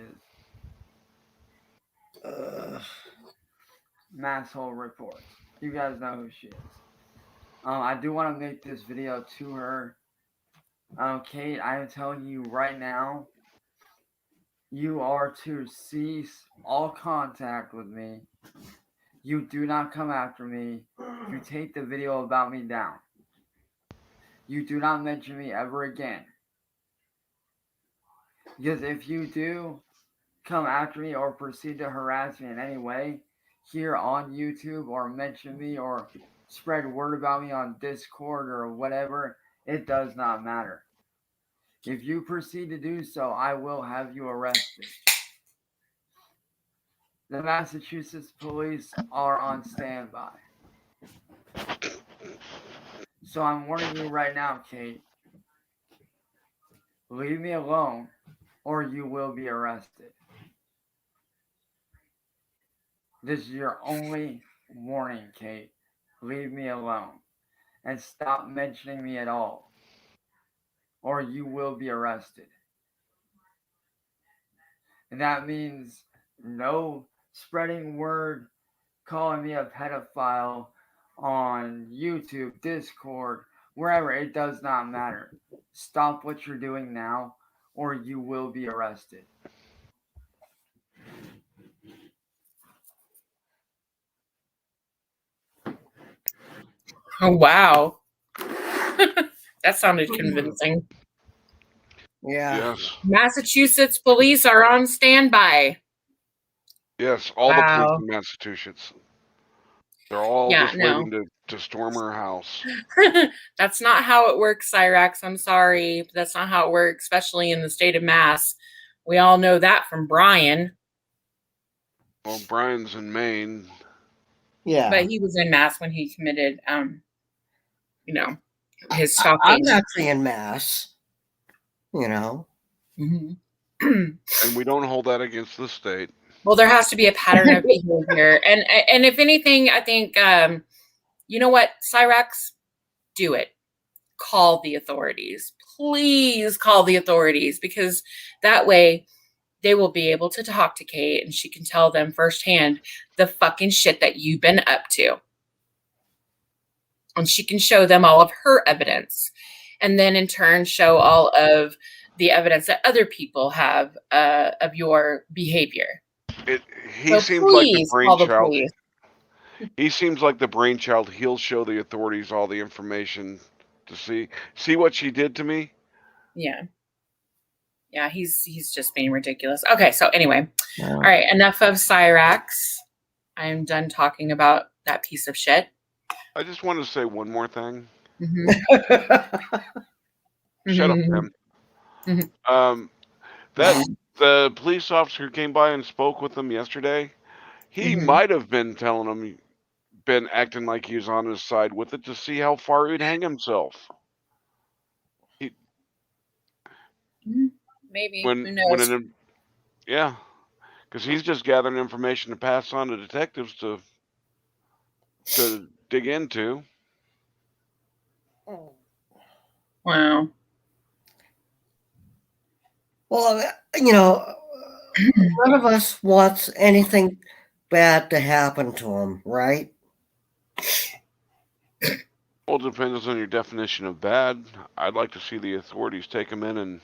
is. Mass Hole Reports. You guys know who she is. I do want to make this video to her. Kate, I am telling you right now, you are to cease all contact with me. You do not come after me. You take the video about me down. You do not mention me ever again. Because if you do come after me or proceed to harass me in any way here on YouTube or mention me or spread word about me on Discord or whatever, it does not matter. If you proceed to do so, I will have you arrested. The Massachusetts police are on standby. So I'm warning you right now, Kate. Leave me alone or you will be arrested. This is your only warning, Kate. Leave me alone and stop mentioning me at all or you will be arrested. And that means no spreading word, calling me a pedophile on YouTube, Discord, wherever. It does not matter. Stop what you're doing now or you will be arrested. Oh, wow. That sounded convincing. Yeah. Yes. Massachusetts police are on standby. Yes, all the police in Massachusetts. They're all just waiting to storm her house. That's not how it works, Cyrax. I'm sorry, but that's not how it works, especially in the state of Mass. We all know that from Brian. Well, Brian's in Maine. Yeah. But he was in Mass when he committed, his stalking. I'm actually in Mass. Mm-hmm. And we don't hold that against the state. Well, there has to be a pattern of behavior. And if anything, I think, you know what, Cyrax, do it. Call the authorities. Please call the authorities, because that way they will be able to talk to Kate and she can tell them firsthand the fucking shit that you've been up to. And she can show them all of her evidence. And then in turn show all of the evidence that other people have of your behavior. He seems like the brainchild. He seems like the brainchild. He'll show the authorities all the information to see what she did to me. Yeah. Yeah, he's just being ridiculous. Okay, so anyway. All right, enough of Cyrax. I am done talking about that piece of shit. I just want to say one more thing. Mm-hmm. Shut up, Tim. Mm-hmm. That the police officer who came by and spoke with him yesterday, he might have been telling him, been acting like he was on his side with it to see how far he'd hang himself. Maybe. Who knows? Yeah, because he's just gathering information to pass on to detectives to dig into. Wow. Well, none of us wants anything bad to happen to him, right? Well, it depends on your definition of bad. I'd like to see the authorities take him in and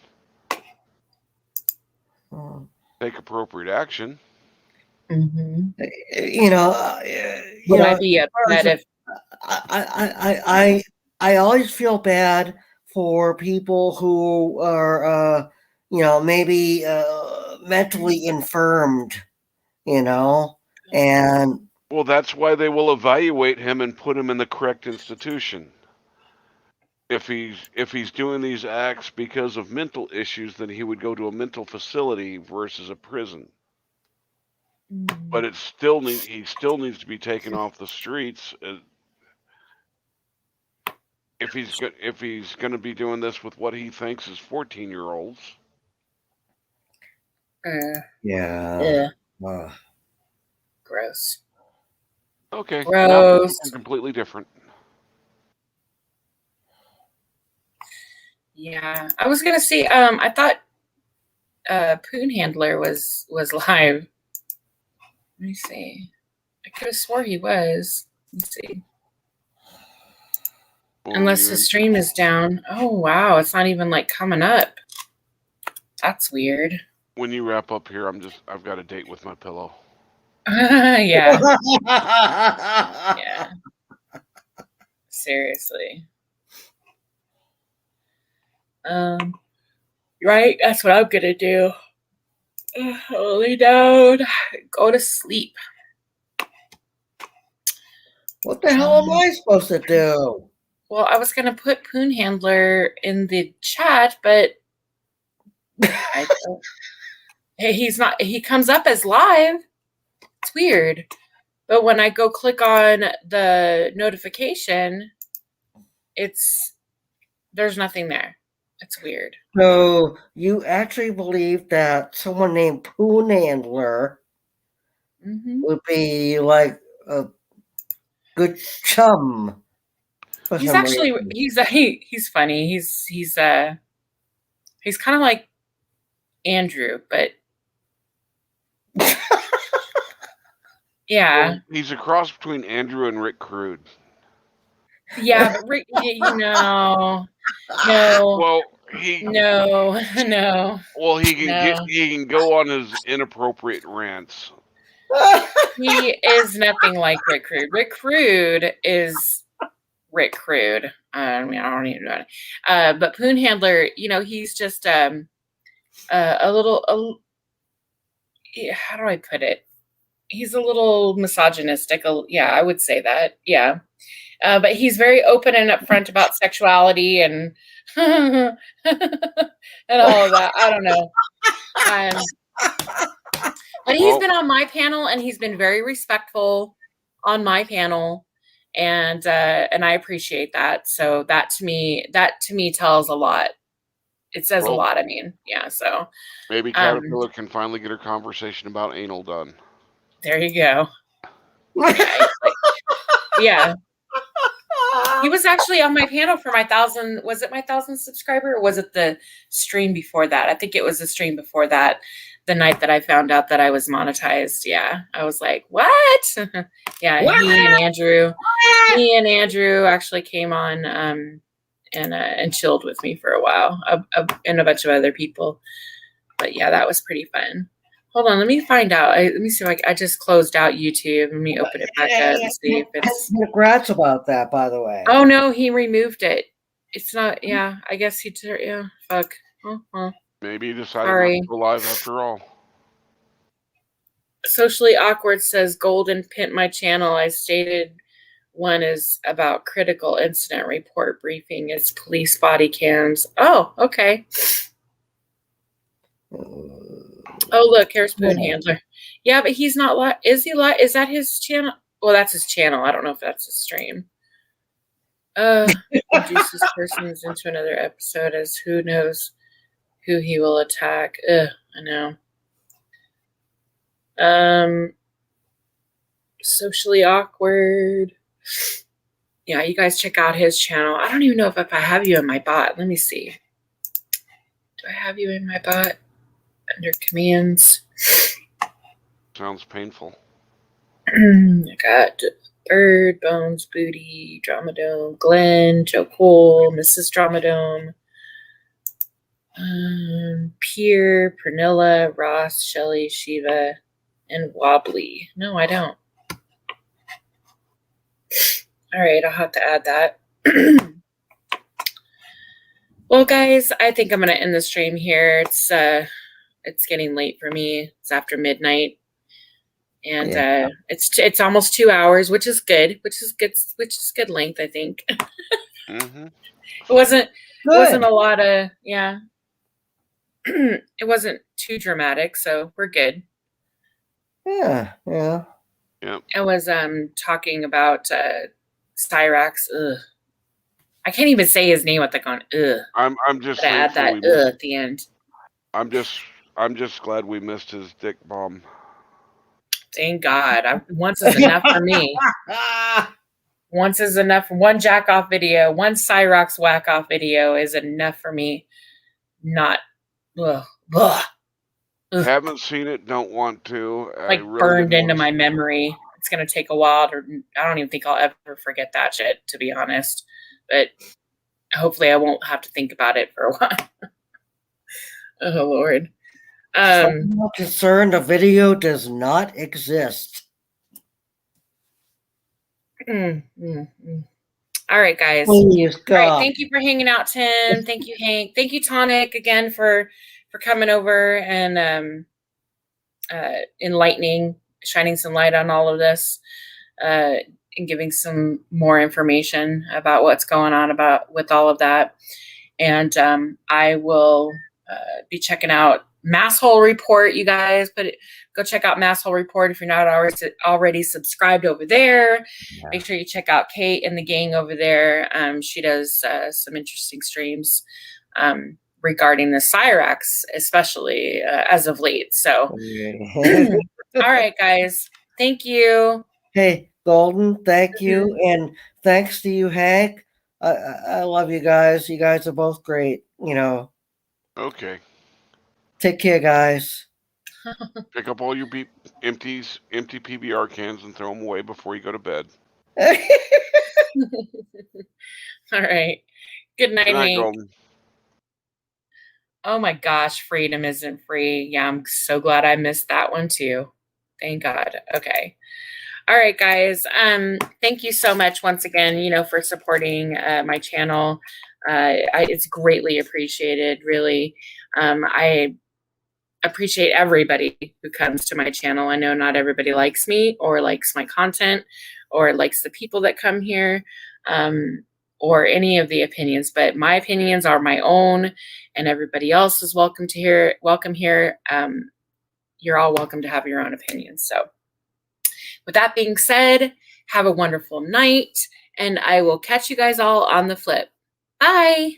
take appropriate action. Mm-hmm. Would I be upset if I always feel bad for people who are maybe mentally infirmed, and well, that's why they will evaluate him and put him in the correct institution. If he's doing these acts because of mental issues, then he would go to a mental facility versus a prison. But he still needs to be taken off the streets. If he's going to be doing this with what he thinks is 14-year-olds. Yeah. Gross. Okay. Gross. Now something completely different. Yeah, I was gonna say. I thought Poon Handler was live. Let me see. I could have swore he was. Let's see. Unless the stream is down. Oh wow, it's not even like coming up. That's weird. When you wrap up here, I've got a date with my pillow. Yeah. Yeah. Seriously. Right? That's what I'm gonna do. Lay down, go to sleep. What the hell am I supposed to do? Well, I was gonna put Poon Handler in the chat, but I don't. Hey, he's not. He comes up as live. It's weird. But when I go click on the notification, there's nothing there. It's weird. So you actually believe that someone named Poon Handler would be like a good chum? He's actually he's funny. He's kind of like Andrew, but yeah. Well, he's a cross between Andrew and Rick Crude. Yeah, but Rick, no. Well, no. Well, he can go on his inappropriate rants. He is nothing like Rick Crude. Rick Crude is Rick Crude. I mean, I don't even know. But Poon Handler, he's just a little. How do I put it? He's a little misogynistic. Yeah, I would say that. Yeah. But he's very open and upfront about sexuality and and all of that. I don't know. But he's been on my panel and he's been very respectful on my panel, and I appreciate that. So that to me tells a lot. It says a lot. I mean, yeah. So maybe Caterpillar can finally get her conversation about anal done. There you go. Yeah. He was actually on my panel for my 1,000. Was it my 1,000 subscriber, or was it the stream before that? I think it was the stream before that. The night that I found out that I was monetized. Yeah, I was like, "What?" Yeah, what? He and Andrew actually came on and chilled with me for a while, and a bunch of other people. But yeah, that was pretty fun. Hold on, let me find out. Let me see if I just closed out YouTube. Let me open it back up and see if it's. Congrats about that, by the way. Oh no, he removed it. It's not. Yeah, I guess he. Yeah, fuck. Maybe he decided not to go live after all. Socially Awkward says Golden pinned my channel. I stated one is about critical incident report briefing. It's police body cams. Oh, okay. Oh, look, here's Poon Handler. Yeah, but he's not live. Is he live? Is that his channel? Well, that's his channel. I don't know if that's his stream. Reduces persons into another episode as who knows who he will attack. I know. Socially Awkward. Yeah, you guys check out his channel. I don't even know if I have you in my bot. Let me see. Do I have you in my bot? Under commands. Sounds painful. I got Bird, Bones, Booty, Dramadome, Glenn, Joe Cole, Mrs. Dramadome, Pierre, Pernilla, Ross, Shelly, Shiva, and Wobbly. No, I don't. All right, I'll have to add that. Well, guys, I think I'm going to end the stream here. It's getting late for me. It's after midnight. And it's almost 2 hours, which is good, which is good length, I think. Mm-hmm. It wasn't a lot of it wasn't too dramatic, so we're good. Yeah. I was talking about Cyrax. Ugh. I can't even say his name without going ugh. I'm just Gotta add thankful that at the end. I'm just glad we missed his dick bomb. Thank God. Once is enough for me. Once is enough. One jack off video, one Cyrox whack off video is enough for me. Not ugh. Haven't seen it, don't want to. Like burned into my memory. It's gonna take a while I don't even think I'll ever forget that shit, to be honest. But hopefully I won't have to think about it for a while. Oh Lord. I'm not concerned, the video does not exist. All right, guys. Please, God. All right, thank you for hanging out, Tim. Thank you, Hank. Thank you, Tonic, again for coming over and enlightening, shining some light on all of this, and giving some more information about what's going on with all of that. And I will be checking out Masshole Report, you guys. Go check out Masshole Report if you're not already subscribed over there. Yeah. Make sure you check out Kate and the gang over there. She does some interesting streams regarding the Cyrax, especially as of late. So, all right, guys. Thank you. Hey, Golden, thank you. And thanks to you, Hank. I love you guys. You guys are both great. Okay. Take care, guys. Pick up all your empty PBR cans and throw them away before you go to bed. All right. Good night, Hank. Golden. Oh my gosh, freedom isn't free. Yeah, I'm so glad I missed that one too. Thank God. Okay. All right, guys. Thank you so much once again, for supporting my channel. It's greatly appreciated, really. I appreciate everybody who comes to my channel. I know not everybody likes me or likes my content or likes the people that come here or any of the opinions, but my opinions are my own and everybody else is welcome here. You're all welcome to have your own opinions. So with that being said, have a wonderful night and I will catch you guys all on the flip. Bye.